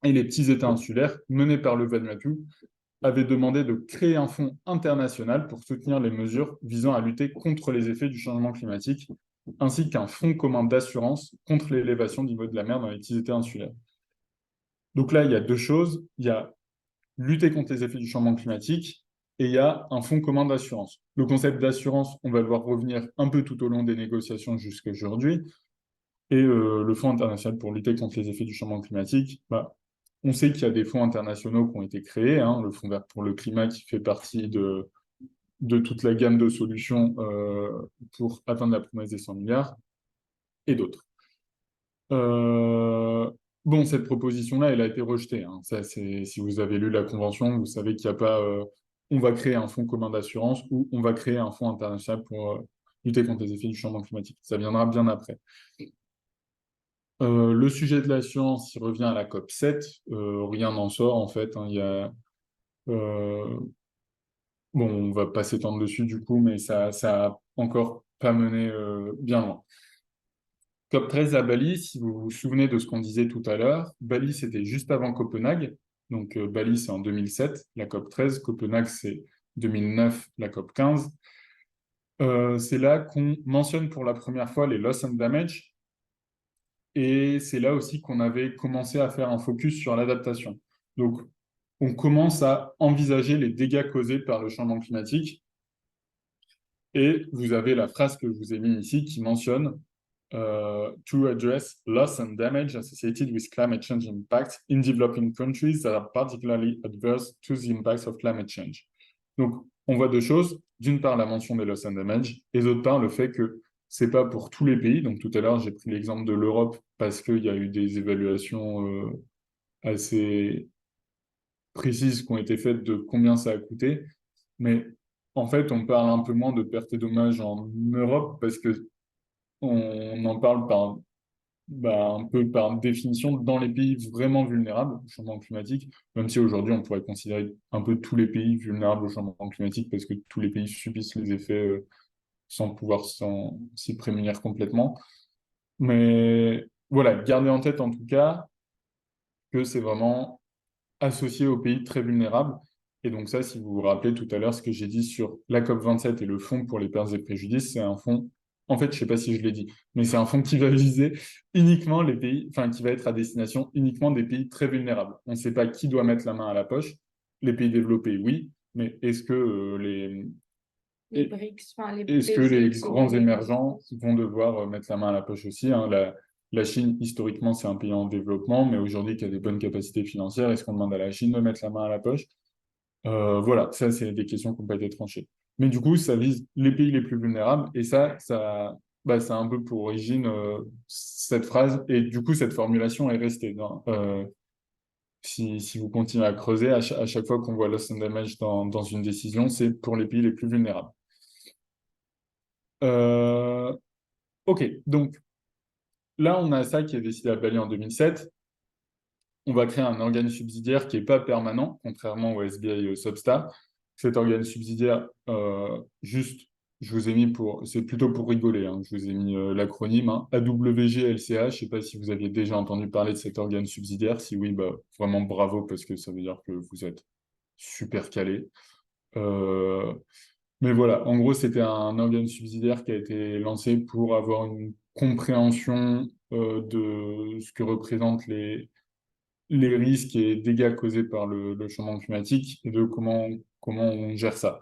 Et les petits États insulaires, menés par le Vanuatu, avaient demandé de créer un fonds international pour soutenir les mesures visant à lutter contre les effets du changement climatique, ainsi qu'un fonds commun d'assurance contre l'élévation du niveau de la mer dans les petits États insulaires. Donc là, il y a 2 choses. Il y a lutter contre les effets du changement climatique, et il y a un fonds commun d'assurance. Le concept d'assurance, on va le voir revenir un peu tout au long des négociations jusqu'à aujourd'hui, et le Fonds international pour lutter contre les effets du changement climatique, on sait qu'il y a des fonds internationaux qui ont été créés, hein, le Fonds vert pour le climat qui fait partie de toute la gamme de solutions pour atteindre la promesse des 100 milliards, et d'autres. Bon, cette proposition-là, elle a été rejetée, hein. Ça, si vous avez lu la convention, vous savez qu'il n'y a pas on va créer un fonds commun d'assurance ou on va créer un fonds international pour lutter contre les effets du changement climatique. Ça viendra bien après. Le sujet de l'assurance, il revient à la COP 7. Rien n'en sort, en fait, hein. Il y a, bon, on va pas s'étendre dessus, du coup, mais ça a encore pas mené bien loin. COP 13 à Bali, si vous vous souvenez de ce qu'on disait tout à l'heure, Bali, c'était juste avant Copenhague. Donc, Bali, c'est en 2007, la COP 13. Copenhague, c'est 2009, la COP 15. C'est là qu'on mentionne pour la première fois les loss and damage. Et c'est là aussi qu'on avait commencé à faire un focus sur l'adaptation. Donc, on commence à envisager les dégâts causés par le changement climatique. Et vous avez la phrase que je vous ai mise ici qui mentionne to address loss and damage associated with climate change impacts in developing countries that are particularly adverse to the impacts of climate change. Donc, on voit deux choses. D'une part, la mention des loss and damage, et d'autre part, le fait que c'est pas pour tous les pays. Donc, tout à l'heure, j'ai pris l'exemple de l'Europe parce qu'il y a eu des évaluations assez précises qui ont été faites de combien ça a coûté. Mais en fait, on parle un peu moins de pertes et dommages en Europe parce que on en parle un peu par définition dans les pays vraiment vulnérables au changement climatique, même si aujourd'hui on pourrait considérer un peu tous les pays vulnérables au changement climatique parce que tous les pays subissent les effets sans pouvoir s'y prémunir complètement. Mais voilà, gardez en tête en tout cas que c'est vraiment associé aux pays très vulnérables. Et donc ça, si vous vous rappelez tout à l'heure ce que j'ai dit sur la COP27 et le fonds pour les pertes et préjudices, c'est un fonds, en fait, je ne sais pas si je l'ai dit, mais c'est un fonds qui va viser uniquement les pays, enfin qui va être à destination uniquement des pays très vulnérables. On ne sait pas qui doit mettre la main à la poche. Les pays développés, oui, mais est-ce que Les BRICS, enfin, les est-ce que pays les qui sont grands dans les- émergents vont devoir mettre la main à la poche aussi, hein? La Chine, historiquement, c'est un pays en développement, mais aujourd'hui, qui a des bonnes capacités financières, est-ce qu'on demande à la Chine de mettre la main à la poche? Voilà, ça, c'est des questions qui n'ont pas été tranchées. Mais du coup, ça vise les pays les plus vulnérables, et ça a un peu pour origine cette phrase, et du coup, cette formulation est restée. Si vous continuez à creuser, à chaque fois qu'on voit loss and damage dans une décision, c'est pour les pays les plus vulnérables. Ok, donc là, on a ça qui est décidé à Bali en 2007. On va créer un organe subsidiaire qui n'est pas permanent, contrairement au SBI et au Substar. Cet organe subsidiaire, juste, je vous ai mis c'est plutôt pour rigoler, hein, je vous ai mis l'acronyme, hein, AWG-LCA. Je ne sais pas si vous aviez déjà entendu parler de cet organe subsidiaire. Si oui, bah, vraiment bravo, parce que ça veut dire que vous êtes super calé. Mais voilà, en gros, c'était un organe subsidiaire qui a été lancé pour avoir une compréhension de ce que représentent les risques et dégâts causés par le changement climatique et de comment on gère ça.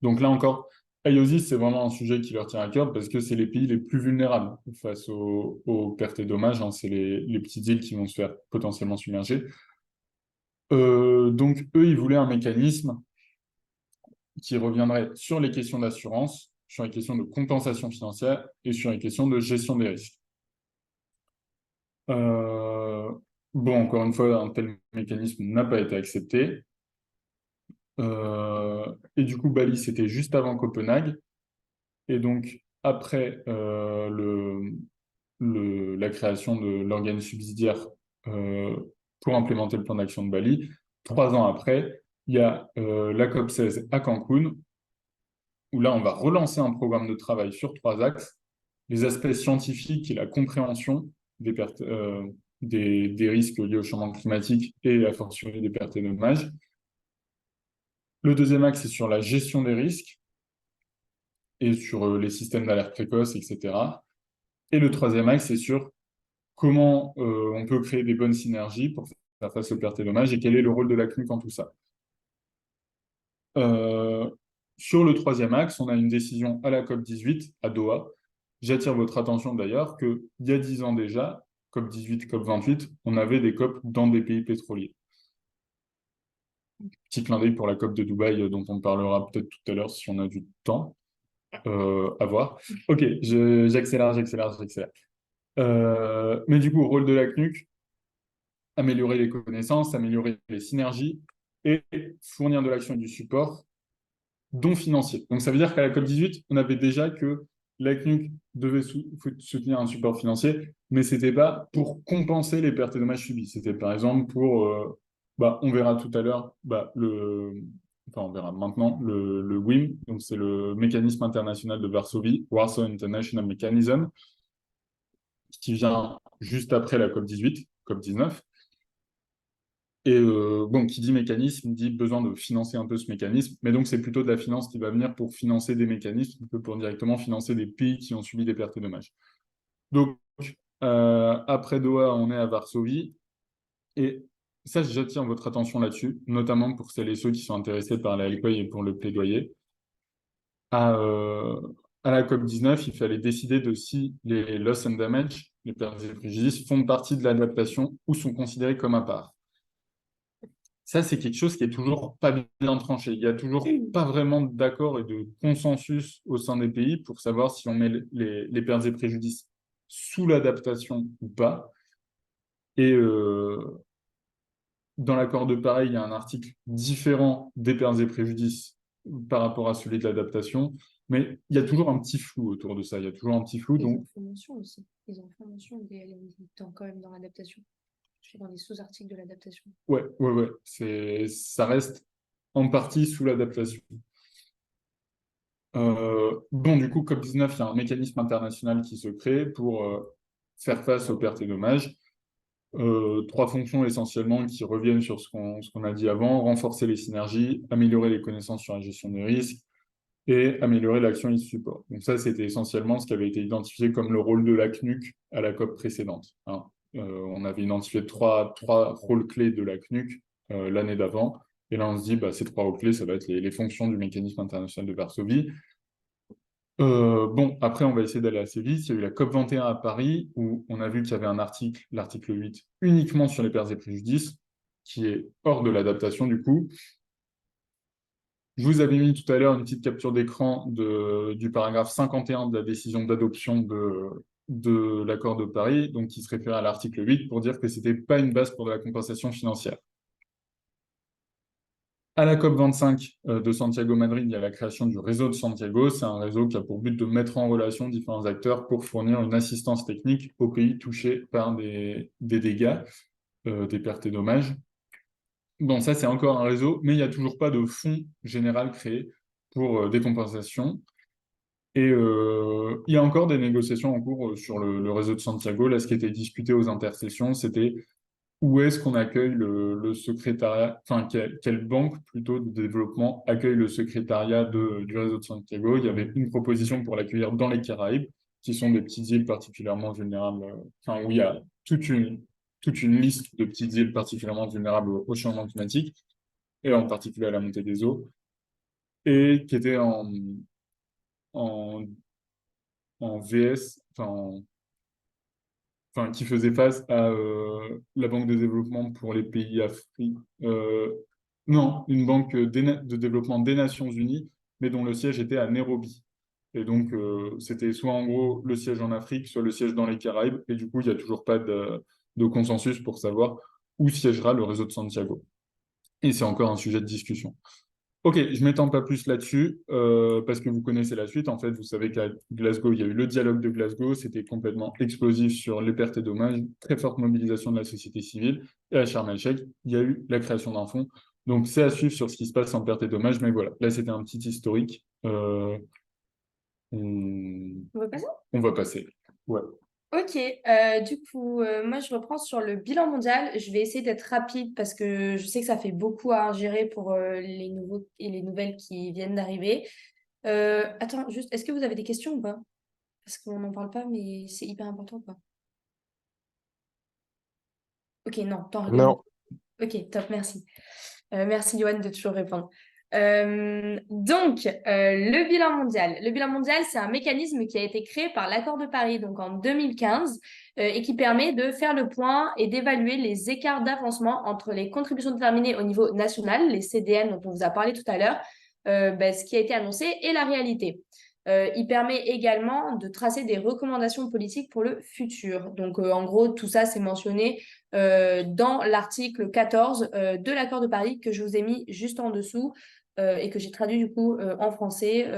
Donc là encore, IOSIS, c'est vraiment un sujet qui leur tient à cœur parce que c'est les pays les plus vulnérables face aux pertes et dommages, hein. C'est les petites îles qui vont se faire potentiellement submerger. Donc eux, ils voulaient un mécanisme qui reviendrait sur les questions d'assurance, sur les questions de compensation financière et sur les questions de gestion des risques. Bon, encore une fois, un tel mécanisme n'a pas été accepté. Et du coup, Bali, c'était juste avant Copenhague. Et donc, après la création de l'organe subsidiaire pour implémenter le plan d'action de Bali, 3 ans après, il y a la COP 16 à Cancun, où là, on va relancer un programme de travail sur 3 axes: les aspects scientifiques et la compréhension des pertes, des risques liés au changement climatique et a fortiori des pertes et dommages. Le deuxième axe, c'est sur la gestion des risques et sur les systèmes d'alerte précoce, etc. Et le troisième axe, c'est sur comment on peut créer des bonnes synergies pour faire face aux pertes et dommages et quel est le rôle de la CNUC en tout ça. Sur le troisième axe, on a une décision à la COP18 à Doha. J'attire votre attention d'ailleurs qu'il y a 10 ans déjà, COP18, COP28, on avait des COP dans des pays pétroliers. Petit clin d'œil pour la COP de Dubaï dont on parlera peut-être tout à l'heure si on a du temps à voir. Ok, j'accélère. Mais du coup, rôle de la CNUC, améliorer les connaissances, améliorer les synergies et fournir de l'action et du support, dont financier. Donc ça veut dire qu'à la COP18, on avait déjà que la CNUC devait soutenir un support financier, mais ce n'était pas pour compenser les pertes et dommages subis. C'était par exemple pour, on verra tout à l'heure, on verra maintenant le WIM, donc c'est le mécanisme international de Varsovie, Warsaw International Mechanism, qui vient juste après la COP18, COP19. Et bon, qui dit mécanisme, dit besoin de financer un peu ce mécanisme, mais donc c'est plutôt de la finance qui va venir pour financer des mécanismes que pour directement financer des pays qui ont subi des pertes et dommages. Donc, après Doha, on est à Varsovie, et ça, j'attire votre attention là-dessus, notamment pour celles et ceux qui sont intéressés par la LPI et pour le plaidoyer. À la COP19, il fallait décider de si les loss and damage, les pertes et préjudices, font partie de l'adaptation ou sont considérés comme à part. Ça, c'est quelque chose qui est toujours pas bien tranché. Il y a toujours pas vraiment d'accord et de consensus au sein des pays pour savoir si on met les pertes et préjudices sous l'adaptation ou pas. Et dans l'accord de Paris, il y a un article différent des pertes et préjudices par rapport à celui de l'adaptation, mais il y a toujours un petit flou autour de ça. Il y a toujours un petit flou. Ils Donc, en font mention aussi. Ils en font mention quand même dans l'adaptation. Je suis dans les sous-articles de l'adaptation. ouais, ça reste en partie sous l'adaptation. Bon, du coup, COP19, il y a un mécanisme international qui se crée pour faire face aux pertes et dommages. Trois fonctions essentiellement qui reviennent sur ce qu'on a dit avant: renforcer les synergies, améliorer les connaissances sur la gestion des risques et améliorer l'action et le support. Donc ça, c'était essentiellement ce qui avait été identifié comme le rôle de la CNUC à la COP précédente, hein. On avait identifié trois rôles clés de la CNUC l'année d'avant. Et là, on se dit, bah, ces trois rôles clés, ça va être les fonctions du mécanisme international de Varsovie. Bon, après, on va essayer d'aller assez vite. Il y a eu la COP21 à Paris, où on a vu qu'il y avait un article, l'article 8, uniquement sur les pertes et préjudices, qui est hors de l'adaptation du coup. Je vous avais mis tout à l'heure une petite capture d'écran du paragraphe 51 de la décision d'adoption de l'accord de Paris, donc qui se réfère à l'article 8, pour dire que ce n'était pas une base pour de la compensation financière. À la COP25 de Santiago-Madrid, il y a la création du réseau de Santiago. C'est un réseau qui a pour but de mettre en relation différents acteurs pour fournir une assistance technique aux pays touchés par des dégâts, des pertes et dommages. Bon, ça, c'est encore un réseau, mais il n'y a toujours pas de fonds général créé pour des compensations. Et il y a encore des négociations en cours sur le réseau de Santiago. Là, ce qui était discuté aux intersessions, c'était où est-ce qu'on accueille le secrétariat, enfin, quelle banque plutôt de développement accueille le secrétariat du réseau de Santiago. Il y avait une proposition pour l'accueillir dans les Caraïbes, qui sont des petites îles particulièrement vulnérables, enfin, où il y a toute une liste de petites îles particulièrement vulnérables au changement climatique, et en particulier à la montée des eaux, et qui était en, en VS, enfin, qui faisait face à la Banque de développement pour les pays africains. Non, une banque de développement des Nations Unies, mais dont le siège était à Nairobi. Et donc, c'était soit en gros le siège en Afrique, soit le siège dans les Caraïbes. Et du coup, il n'y a toujours pas de consensus pour savoir où siégera le réseau de Santiago. Et c'est encore un sujet de discussion. Ok, je ne m'étends pas plus là-dessus, parce que vous connaissez la suite. En fait, vous savez qu'à Glasgow, il y a eu le dialogue de Glasgow, c'était complètement explosif sur les pertes et dommages, très forte mobilisation de la société civile. Et à Sharm el-Sheikh, il y a eu la création d'un fonds. Donc, c'est à suivre sur ce qui se passe en pertes et dommages, mais voilà, là, c'était un petit historique. On On va passer? on va passer. Ouais. Ok, du coup, moi je reprends sur le bilan mondial. Je vais essayer d'être rapide parce que je sais que ça fait beaucoup à ingérer pour les nouveaux et les nouvelles qui viennent d'arriver. Attends, juste, est-ce que vous avez des questions ou pas? Parce qu'on n'en parle pas, mais c'est hyper important ou pas? Ok, non, t'en rigoles. Non. Ok, top, merci. Merci Yoann de toujours répondre. Donc, le bilan mondial. Le bilan mondial, c'est un mécanisme qui a été créé par l'accord de Paris, donc en 2015, et qui permet de faire le point et d'évaluer les écarts d'avancement entre les contributions déterminées au niveau national, les CDN dont on vous a parlé tout à l'heure, ce qui a été annoncé et la réalité. Il permet également de tracer des recommandations politiques pour le futur. Donc, en gros, tout ça, c'est mentionné dans l'article 14 de l'accord de Paris que je vous ai mis juste en dessous et que j'ai traduit du coup en français.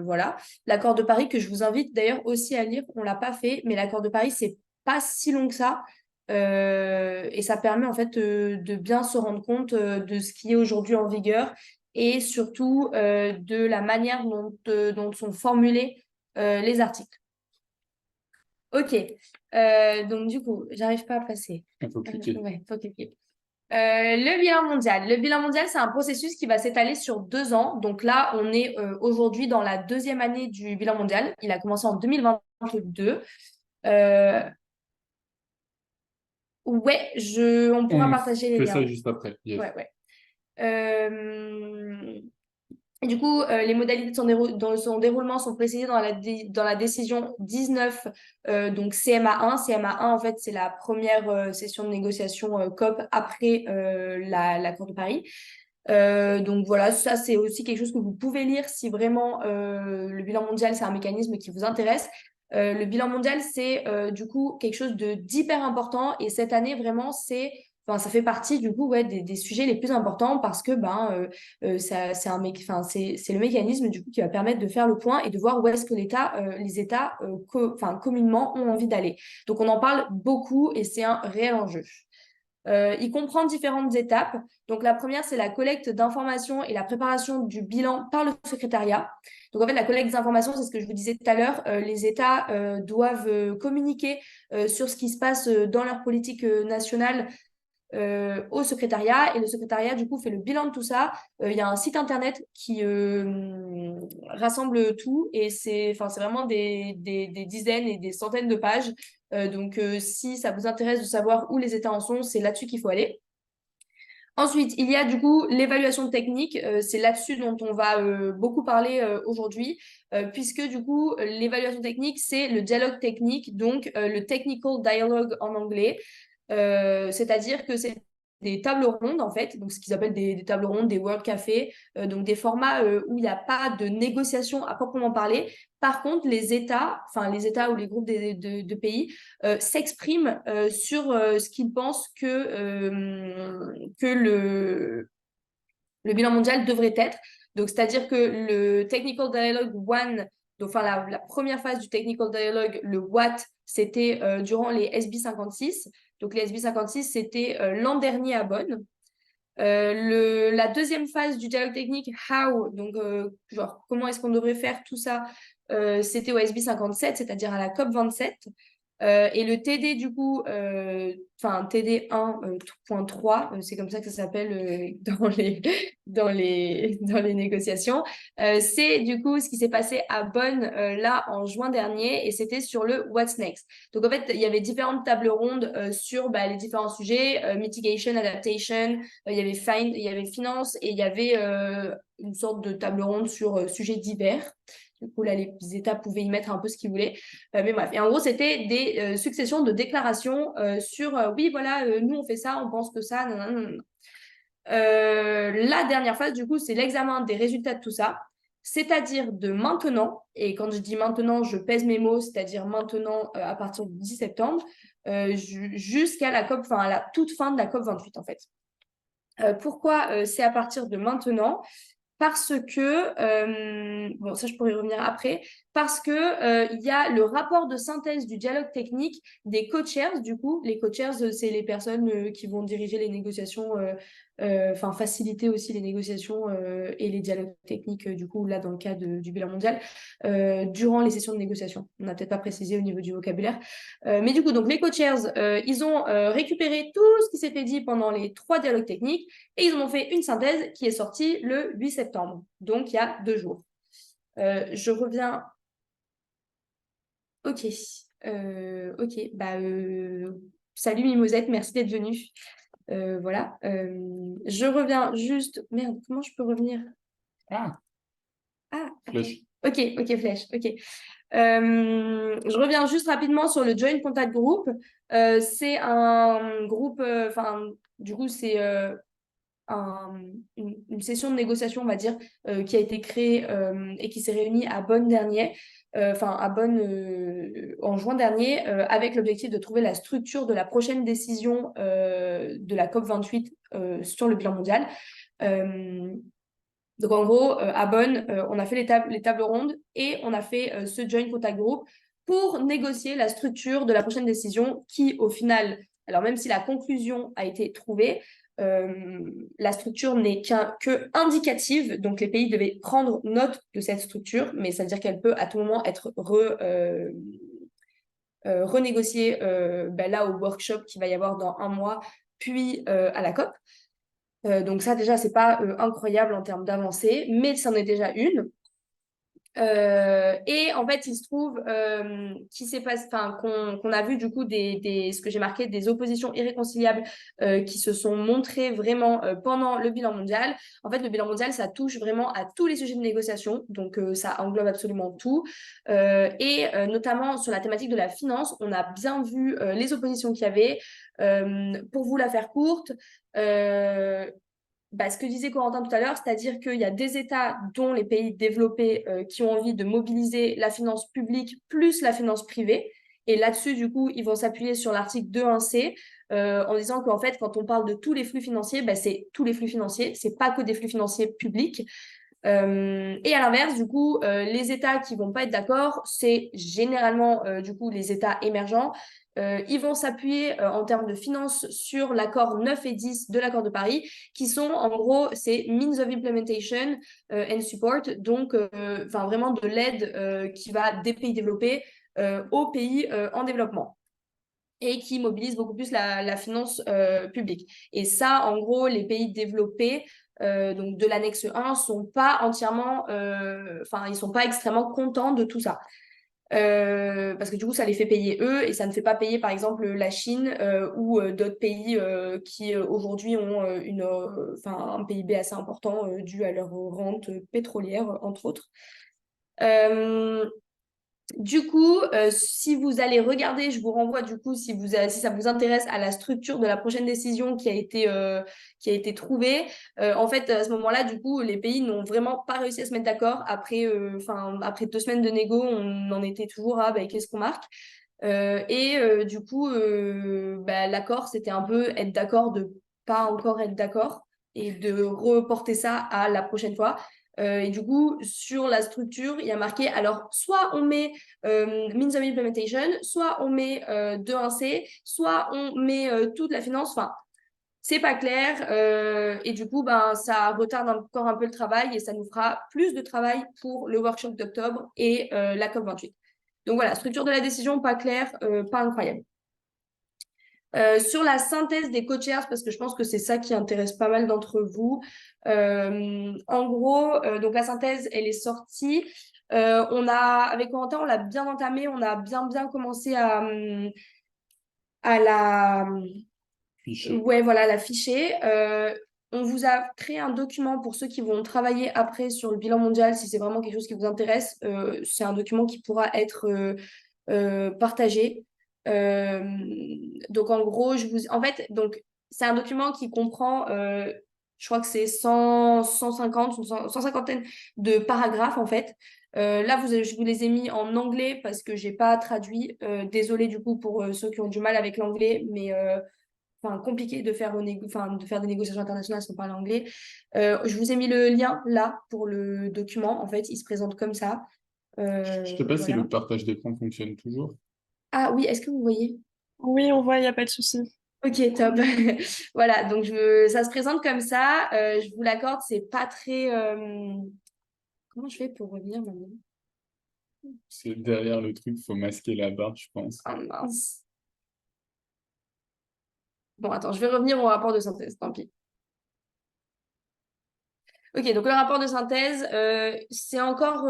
Voilà. L'accord de Paris que je vous invite d'ailleurs aussi à lire. On ne l'a pas fait, mais l'accord de Paris, c'est pas si long que ça. Et ça permet en fait de bien se rendre compte de ce qui est aujourd'hui en vigueur et surtout de la manière dont sont formulés les articles. Ok, donc du coup, j'arrive pas à passer. Il faut cliquer. Ouais, faut cliquer. Le bilan mondial. Le bilan mondial, c'est un processus qui va s'étaler sur 2 ans. Donc là, on est aujourd'hui dans la 2e année du bilan mondial. Il a commencé en 2022. Euh, ouais, on pourra On partager les fait ça liens. juste après. Yes. Ouais, ouais. Et du coup, les modalités de dans son déroulement sont précisées dans la décision 19, donc CMA1. CMA1, en fait, c'est la première session de négociation COP après l'accord de Paris. Donc voilà, ça c'est aussi quelque chose que vous pouvez lire si vraiment le bilan mondial, c'est un mécanisme qui vous intéresse. Le bilan mondial, c'est du coup quelque chose d'hyper important et cette année, vraiment, enfin, ça fait partie du coup ouais, des sujets les plus importants parce que c'est le mécanisme du coup qui va permettre de faire le point et de voir où est-ce que les États enfin, communément ont envie d'aller. Donc on en parle beaucoup et c'est un réel enjeu. Il comprend différentes étapes. Donc, la première, c'est la collecte d'informations et la préparation du bilan par le secrétariat. Donc, en fait, la collecte d'informations, c'est ce que je vous disais tout à l'heure. Les États doivent communiquer sur ce qui se passe dans leur politique nationale au secrétariat et le secrétariat du coup fait le bilan de tout ça. Il y a un site internet qui rassemble tout et c'est vraiment des dizaines et des centaines de pages. Donc si ça vous intéresse de savoir où les États en sont, c'est là-dessus qu'il faut aller. Ensuite, il y a du coup l'évaluation technique. C'est là-dessus dont on va beaucoup parler aujourd'hui, puisque du coup, l'évaluation technique, c'est le dialogue technique, donc le technical dialogue en anglais. C'est-à-dire que c'est des tables rondes, en fait, donc ce qu'ils appellent des tables rondes, des World Café, donc des formats où il n'y a pas de négociation à proprement parler. Par contre, les États ou les groupes de pays s'expriment sur ce qu'ils pensent que le bilan mondial devrait être. Donc, c'est-à-dire que le Technical Dialogue One, donc, enfin, la première phase du Technical Dialogue, le What, c'était durant les SB 56. Donc, les SB 56, c'était l'an dernier à Bonn. La deuxième phase du dialogue technique, how, donc genre comment est-ce qu'on devrait faire tout ça, c'était au SB 57, c'est-à-dire à la COP 27. Et le TD du coup, enfin TD 1.3, c'est comme ça que ça s'appelle dans les négociations. C'est du coup ce qui s'est passé à Bonn là en juin dernier et c'était sur le What's Next. Donc en fait, il y avait différentes tables rondes sur les différents sujets, mitigation, adaptation, il y avait finance et il y avait une sorte de table ronde sur sujets divers. Du coup, là, les États pouvaient y mettre un peu ce qu'ils voulaient. Mais bref, et en gros, c'était des successions de déclarations sur oui, voilà, nous, on fait ça, on pense que ça. Nanana. La dernière phase, du coup, c'est l'examen des résultats de tout ça, c'est-à-dire de maintenant, et quand je dis maintenant, je pèse mes mots, c'est-à-dire maintenant à partir du 10 septembre, jusqu'à la COP, enfin à la toute fin de la COP 28 en fait. Pourquoi c'est à partir de maintenant? Parce que, bon, ça je pourrais y revenir après, parce que il y a le rapport de synthèse du dialogue technique des co-chairs, du coup. Les co-chairs, c'est les personnes qui vont diriger les négociations, enfin faciliter aussi les négociations et les dialogues techniques, du coup, là, dans le cas du bilan mondial, durant les sessions de négociation. On n'a peut-être pas précisé au niveau du vocabulaire. Mais du coup, donc les co-chairs, ils ont récupéré tout ce qui s'était dit pendant les 3 dialogues techniques et ils en ont fait une synthèse qui est sortie le 8 septembre, donc il y a 2 jours. Je reviens. Ok. Ok. Salut Mimosette, merci d'être venue. Voilà. Je reviens juste. Merde, comment je peux revenir? Ah, Ah, flèche. ok, flèche. Ok. Je reviens juste rapidement sur le Joint Contact Group. C'est un groupe, enfin, du coup, c'est une session de négociation, on va dire, qui a été créée et qui s'est réunie à Bonn dernier, à Bonn en juin dernier, avec l'objectif de trouver la structure de la prochaine décision de la COP 28 sur le bilan mondial. Donc en gros, à Bonn, on a fait les tables rondes et on a fait ce Joint Contact Group pour négocier la structure de la prochaine décision qui, au final, alors même si la conclusion a été trouvée, la structure n'est que indicative, donc les pays devaient prendre note de cette structure, mais ça veut dire qu'elle peut à tout moment être renégociée là au workshop qui va y avoir dans 1 mois puis à la COP. Donc ça, déjà, c'est pas incroyable en termes d'avancée, mais c'en est déjà une. Et en fait, il se trouve qu'il s'est passé, qu'on a vu du coup ce que j'ai marqué, des oppositions irréconciliables qui se sont montrées vraiment pendant le bilan mondial. En fait, le bilan mondial, ça touche vraiment à tous les sujets de négociation, donc ça englobe absolument tout. Et notamment sur la thématique de la finance, on a bien vu les oppositions qu'il y avait. Pour vous la faire courte, ce que disait Corentin tout à l'heure, c'est-à-dire qu'il y a des États, dont les pays développés, qui ont envie de mobiliser la finance publique plus la finance privée. Et là-dessus, du coup, ils vont s'appuyer sur l'article 2.1c en disant qu'en fait, quand on parle de tous les flux financiers, c'est tous les flux financiers, c'est pas que des flux financiers publics. Et à l'inverse, du coup, les États qui vont pas être d'accord, c'est généralement du coup les États émergents. Ils vont s'appuyer en termes de finances sur l'accord 9 et 10 de l'accord de Paris, qui sont en gros, c'est means of implementation and support, donc vraiment de l'aide qui va des pays développés aux pays en développement et qui mobilise beaucoup plus la finance publique. Et ça, en gros, les pays développés, donc de l'annexe 1, sont pas entièrement, ils sont pas extrêmement contents de tout ça. Parce que du coup, ça les fait payer eux et ça ne fait pas payer, par exemple, la Chine ou d'autres pays qui aujourd'hui ont un PIB assez important dû à leur rente pétrolière, entre autres. Du coup, si vous allez regarder, je vous renvoie du coup, si ça vous intéresse, à la structure de la prochaine décision qui a été trouvée. En fait, à ce moment-là, du coup, les pays n'ont vraiment pas réussi à se mettre d'accord. Après 2 semaines de négo, on en était toujours à qu'est-ce qu'on marque. Du coup, l'accord, c'était un peu être d'accord de pas encore être d'accord et de reporter ça à la prochaine fois. Et du coup, sur la structure, il y a marqué, alors, soit on met means of implementation, soit on met 2.1c, soit on met toute la finance. Enfin, c'est pas clair. Et du coup, ça retarde encore un peu le travail et ça nous fera plus de travail pour le workshop d'octobre et la COP28. Donc voilà, structure de la décision, pas claire, pas incroyable. Sur la synthèse des co-chairs, parce que je pense que c'est ça qui intéresse pas mal d'entre vous. En gros, donc la synthèse, elle est sortie. Avec Corentin, on l'a bien entamé, on a bien commencé à la... Fichier. Ouais, voilà, la ficher. On vous a créé un document pour ceux qui vont travailler après sur le bilan mondial, si c'est vraiment quelque chose qui vous intéresse. C'est un document qui pourra être partagé. Donc en gros, donc c'est un document qui comprend, je crois que c'est 150, une 150aine de paragraphes en fait. Là, je vous les ai mis en anglais parce que j'ai pas traduit. Désolée du coup pour ceux qui ont du mal avec l'anglais, mais compliqué de faire, de faire des négociations internationales sans parler anglais. Je vous ai mis le lien là pour le document. En fait, il se présente comme ça. Je sais pas si Voilà. le partage d'écran fonctionne toujours. Ah oui, est-ce que vous voyez? Oui, on voit, il n'y a pas de souci. Ok, top. Voilà, donc ça se présente comme ça. Je vous l'accorde, c'est pas très... Comment je fais pour revenir maintenant? C'est derrière le truc, il faut masquer la barre, je pense. Ah mince. Bon, attends, je vais revenir au rapport de synthèse, tant pis. Ok, donc le rapport de synthèse, c'est encore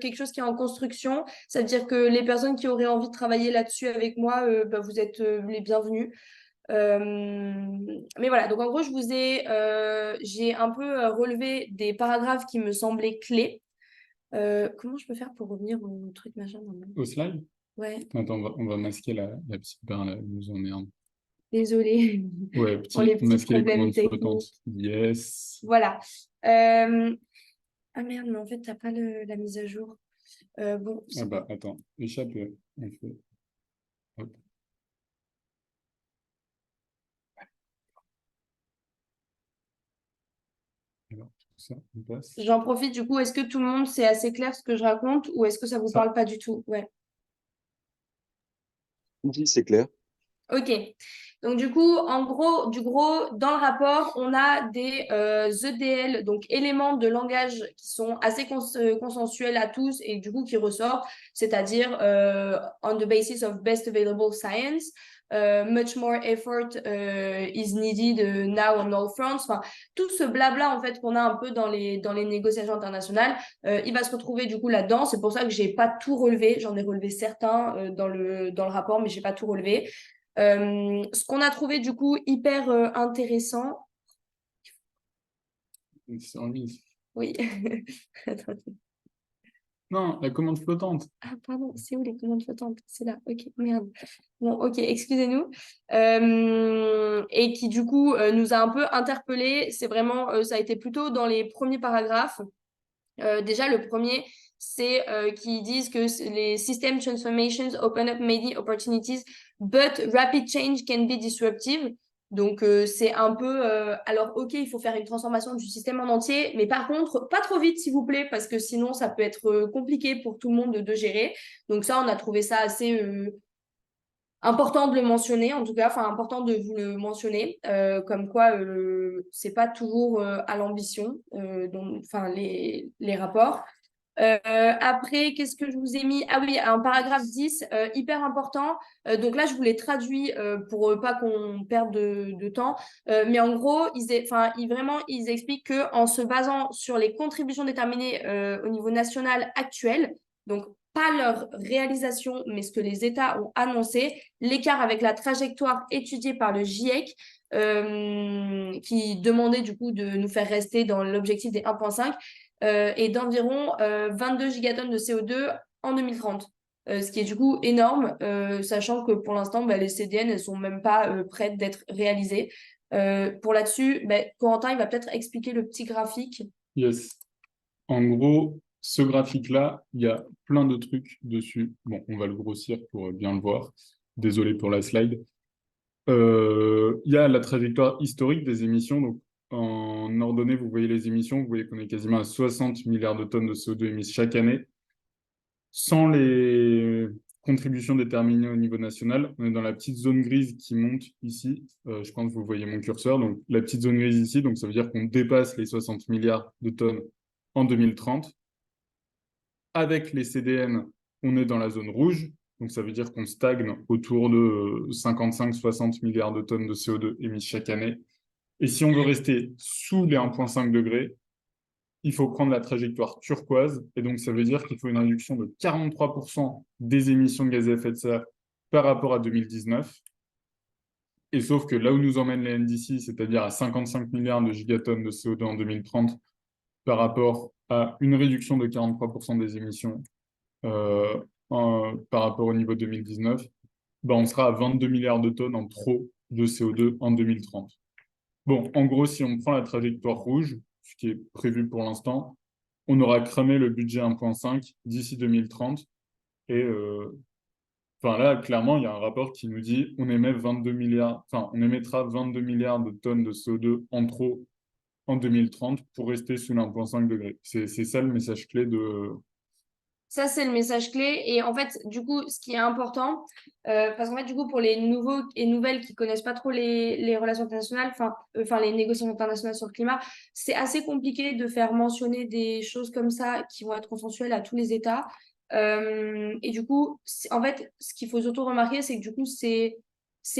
quelque chose qui est en construction. Ça veut dire que les personnes qui auraient envie de travailler là-dessus avec moi, vous êtes les bienvenus. Mais voilà, donc en gros, j'ai un peu relevé des paragraphes qui me semblaient clés. Comment je peux faire pour revenir au truc machin maintenant? Au slide? Ouais, Attends, on va masquer la petite barre là, elle nous emmerde. désolée Ouais, pour les petits masquer les problèmes commandes flottantes. techniques. Yes. Voilà. Ah merde, mais en fait, t'as pas la mise à jour. Bon, Ah bah, attends, échappe, on fait. Hop. Alors, tout ça, on passe. j'en profite du coup. Est-ce que tout le monde c'est assez clair ce que je raconte ou est-ce que ça vous Ça. parle pas du tout? Ouais. Oui, c'est clair. Ok. Donc du coup, en gros, dans le rapport, on a des EDL, donc éléments de langage qui sont assez consensuels à tous et du coup qui ressortent, c'est-à-dire on the basis of best available science. much more effort is needed now on all fronts. Enfin, tout ce blabla en fait qu'on a un peu dans les négociations internationales, il va se retrouver du coup là-dedans. C'est pour ça que j'ai pas tout relevé. J'en ai relevé certains dans le rapport, mais j'ai pas tout relevé. Ce qu'on a trouvé du coup hyper intéressant. C'est en ligne. Oui. Attends. Non, la commande flottante. Ah, pardon, c'est où les commandes flottantes? C'est là, ok, merde. Bon, ok, excusez-nous. Et qui, du coup, nous a un peu interpellés. C'est vraiment, ça a été plutôt dans les premiers paragraphes. Déjà, le premier, c'est qu'ils disent que les system transformations open up many opportunities, but rapid change can be disruptive. Donc, c'est un peu, alors, ok, il faut faire une transformation du système en entier, mais par contre, pas trop vite, s'il vous plaît, parce que sinon, ça peut être compliqué pour tout le monde de gérer. Donc, ça, on a trouvé ça assez important de le mentionner, en tout cas, enfin, important de vous le mentionner, comme quoi, c'est pas toujours à l'ambition, enfin, les rapports. Après, qu'est-ce que je vous ai mis? Ah oui, un paragraphe 10, hyper important. Donc là, je vous l'ai traduit pour pas qu'on perde de temps. Mais en gros, ils expliquent qu'en se basant sur les contributions déterminées au niveau national actuel, donc pas leur réalisation, mais ce que les États ont annoncé, l'écart avec la trajectoire étudiée par le GIEC, qui demandait du coup de nous faire rester dans l'objectif des 1,5, et d'environ 22 gigatonnes de CO2 en 2030. Ce qui est du coup énorme, sachant que pour l'instant, les CDN, elles sont même pas prêtes d'être réalisées. Pour là-dessus, Corentin, il va peut-être expliquer le petit graphique. Yes. En gros, ce graphique-là, il y a plein de trucs dessus. Bon, on va le grossir pour bien le voir. Désolé pour la slide. Il y a la trajectoire historique des émissions. Donc, en ordonnée, vous voyez les émissions. Vous voyez qu'on est quasiment à 60 milliards de tonnes de CO2 émises chaque année. Sans les contributions déterminées au niveau national, on est dans la petite zone grise qui monte ici. Je pense que vous voyez mon curseur. Donc, la petite zone grise ici, donc ça veut dire qu'on dépasse les 60 milliards de tonnes en 2030. Avec les CDN, on est dans la zone rouge. Donc, ça veut dire qu'on stagne autour de 55-60 milliards de tonnes de CO2 émises chaque année. Et si on veut rester sous les 1,5 degrés, il faut prendre la trajectoire turquoise. Et donc, ça veut dire qu'il faut une réduction de 43% des émissions de gaz à effet de serre par rapport à 2019. Et sauf que là où nous emmènent les NDC, c'est-à-dire à 55 milliards de gigatonnes de CO2 en 2030, par rapport à une réduction de 43% des émissions par rapport au niveau 2019, on sera à 22 milliards de tonnes en trop de CO2 en 2030. Bon, en gros, si on prend la trajectoire rouge, ce qui est prévu pour l'instant, on aura cramé le budget 1,5 d'ici 2030. Et là, clairement, il y a un rapport qui nous dit on émettra 22 milliards de tonnes de CO2 en trop en 2030 pour rester sous les 1,5 degrés. C'est ça le message clé de... Ça, c'est le message clé. Et en fait, du coup, ce qui est important, parce qu'en fait, du coup, pour les nouveaux et nouvelles qui connaissent pas trop les relations internationales, enfin les négociations internationales sur le climat, c'est assez compliqué de faire mentionner des choses comme ça qui vont être consensuelles à tous les États. Et du coup, en fait, ce qu'il faut surtout remarquer, c'est que du coup, c'est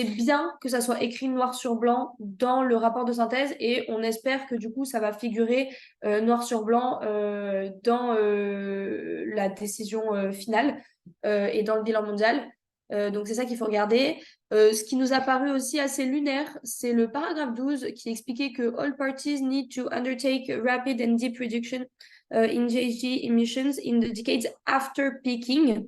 bien que ça soit écrit noir sur blanc dans le rapport de synthèse et on espère que du coup, ça va figurer noir sur blanc dans la décision finale et dans le bilan mondial. Donc, c'est ça qu'il faut regarder. Ce qui nous a paru aussi assez lunaire, c'est le paragraphe 12 qui expliquait que all parties need to undertake rapid and deep reduction in GHG emissions in the decades after peaking,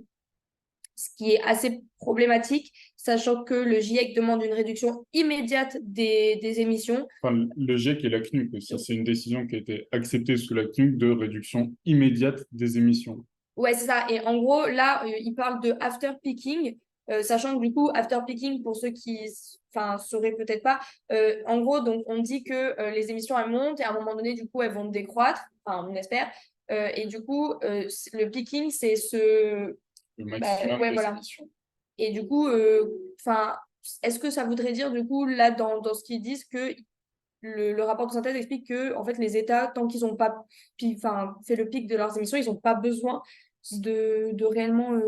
ce qui est assez problématique, sachant que le GIEC demande une réduction immédiate des émissions. Enfin, le GIEC et la CNUC aussi, c'est une décision qui a été acceptée sous la CNUC de réduction immédiate des émissions. Ouais, c'est ça. Et en gros, là, il parle de after peaking, sachant que du coup, after peaking, pour ceux qui sauraient peut-être pas, en gros, donc on dit que les émissions, elles montent et à un moment donné, du coup, elles vont décroître, enfin, on espère. Et du coup, le peaking, c'est Le maximum ouais, des voilà. émissions. Et du coup, est-ce que ça voudrait dire, du coup, là, dans ce qu'ils disent, que le rapport de synthèse explique que, en fait, les États, tant qu'ils n'ont pas fait le pic de leurs émissions, ils n'ont pas besoin de réellement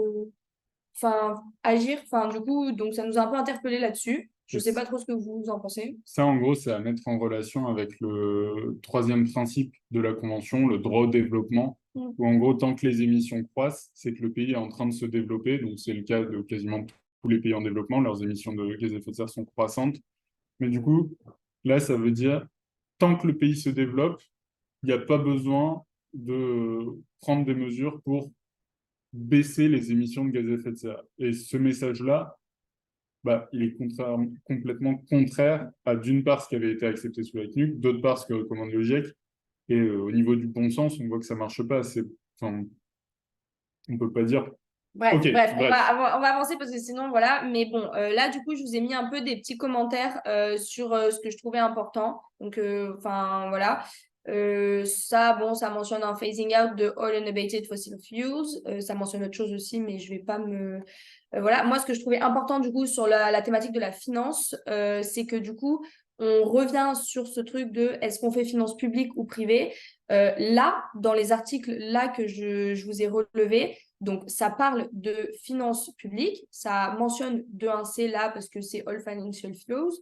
agir. Du coup, donc ça nous a un peu interpellé là-dessus. Je Et sais pas trop ce que vous en pensez. ça, en gros, c'est à mettre en relation avec le troisième principe de la Convention, le droit au développement, Mm. où en gros, tant que les émissions croissent, c'est que le pays est en train de se développer. Donc, c'est le cas de quasiment tous les pays en développement. Leurs émissions de gaz à effet de serre sont croissantes. Mais du coup, là, ça veut dire, tant que le pays se développe, il n'y a pas besoin de prendre des mesures pour baisser les émissions de gaz à effet de serre. Et ce message-là, bah, il est complètement contraire à d'une part ce qui avait été accepté sous la CNUC, d'autre part ce que recommande le GIEC. Et au niveau du bon sens, on voit que ça marche pas. Enfin, on peut pas dire. Bref, Ok, bref, bref. on va avancer parce que sinon, voilà. Mais bon, là, du coup, je vous ai mis un peu des petits commentaires sur ce que je trouvais important. Donc, voilà. Ça, bon, ça mentionne un phasing out de all unabated fossil fuels. Ça mentionne autre chose aussi, mais je vais pas me... voilà. Moi, ce que je trouvais important, du coup, sur la thématique de la finance, c'est que, du coup, on revient sur ce truc de est-ce qu'on fait finance publique ou privée. Là, dans les articles là que je vous ai relevés, donc ça parle de finances publiques, ça mentionne 2.1c là parce que c'est all financial flows,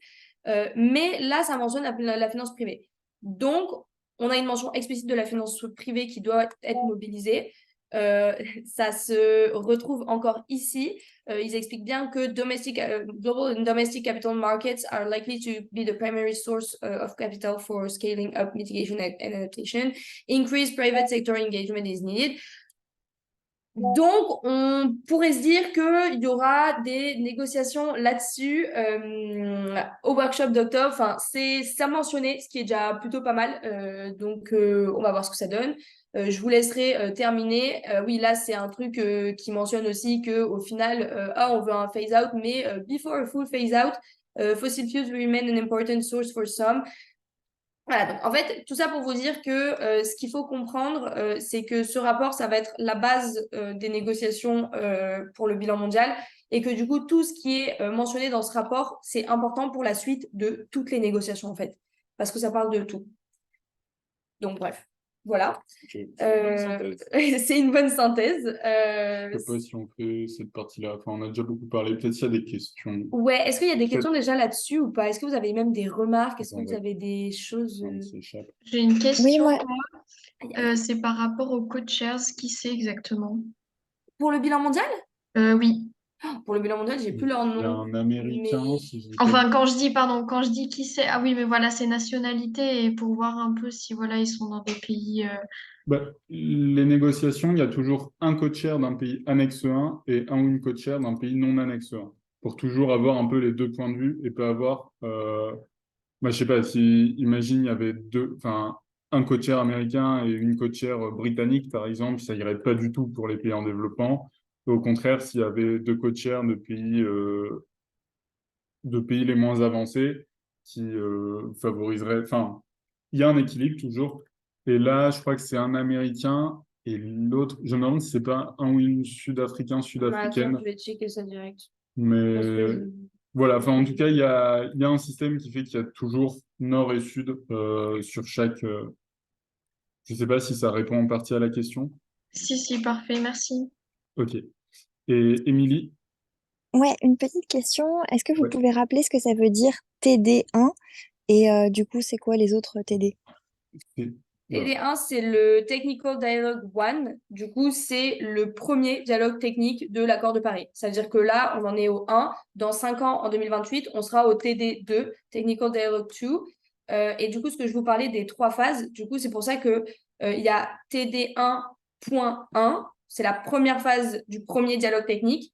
mais là, ça mentionne la finance privée. Donc, on a une mention explicite de la finance privée qui doit être mobilisée. Ça se retrouve encore ici. Ils expliquent bien que global and domestic capital markets are likely to be the primary source of capital for scaling up mitigation and adaptation. Increased private sector engagement is needed. Donc, on pourrait se dire qu'il y aura des négociations là-dessus au workshop d'octobre. Enfin, ça mentionné, ce qui est déjà plutôt pas mal. Donc, on va voir ce que ça donne. Je vous laisserai terminer. Oui, là, c'est un truc qui mentionne aussi qu'au final, on veut un phase-out, mais before a full phase-out, fossil fuels remain an important source for some. Voilà, donc en fait, tout ça pour vous dire que ce qu'il faut comprendre, c'est que ce rapport, ça va être la base des négociations pour le bilan mondial et que du coup, tout ce qui est mentionné dans ce rapport, c'est important pour la suite de toutes les négociations en fait, parce que ça parle de tout. Donc bref, voilà. C'est une bonne synthèse. Je sais pas si on fait cette partie-là. Enfin, on a déjà beaucoup parlé. Peut-être s'il y a des questions. Ouais, est-ce qu'il y a des Peut-être- questions déjà là-dessus ou pas? Est-ce que vous avez même des remarques? Est-ce que vous Attendez, avez des choses... on s'échappe. J'ai une Oui, question, moi, moi. C'est par rapport aux co-chairs, qui c'est exactement? Pour le bilan mondial? Oui. Pour le bilan mondial, j'ai plus leur Il y a nom. un Américain, Mais... si je dis pas de- Enfin, quand je dis qui c'est, ah oui, mais voilà, c'est nationalité et pour voir un peu si voilà, ils sont dans des pays. Bah, les négociations, il y a toujours un co-chair d'un pays annexe 1 et un ou une co-chair d'un pays non annexe 1. Pour toujours avoir un peu les deux points de vue et pas avoir je sais pas, si, imagine, il y avait un co-chair américain et une co-chair britannique, par exemple, ça irait pas du tout pour les pays en développement. Au contraire, s'il y avait deux co-chairs de pays les moins avancés qui favoriseraient, enfin, il y a un équilibre toujours. Et là, je crois que c'est un Américain et l'autre, je me demande si c'est pas un ou une Sud-Africain, Bah, attends, Sud-africaine. je vais checker ça direct. Parce que Mais voilà, enfin, en tout cas, il y a un système qui fait qu'il y a toujours nord et sud sur chaque. Je ne sais pas si ça répond en partie à la question. Si, parfait, merci. Ok. Et Émilie? ouais, une petite question. Est-ce que vous Ouais. pouvez rappeler ce que ça veut dire TD1 et du coup, c'est quoi les autres TD? c'est- voilà. TD1, c'est le Technical Dialogue 1. Du coup, c'est le premier dialogue technique de l'accord de Paris. Ça veut dire que là, on en est au 1. Dans 5 ans, en 2028, on sera au TD2, Technical Dialogue 2. Et du coup, ce que je vous parlais des 3 phases, du coup, c'est pour ça que il y a TD1.1, c'est la première phase du premier dialogue technique.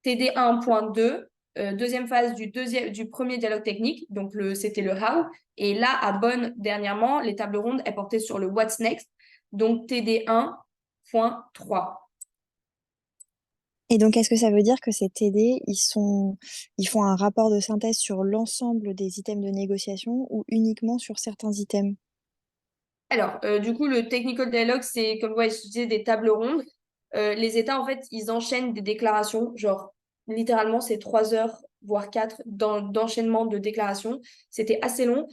TD1.2, deuxième phase du premier dialogue technique, donc c'était le how. Et là, à Bonn, dernièrement, les tables rondes, elles portaient sur le what's next, donc TD1.3. Et donc, est-ce que ça veut dire que ces TD, ils font un rapport de synthèse sur l'ensemble des items de négociation ou uniquement sur certains items? Alors, du coup, le technical dialogue, c'est, comme je disais, des tables rondes. Les États, en fait, ils enchaînent des déclarations, genre, littéralement, c'est 3 heures, voire 4 d'enchaînement de déclarations. C'était assez long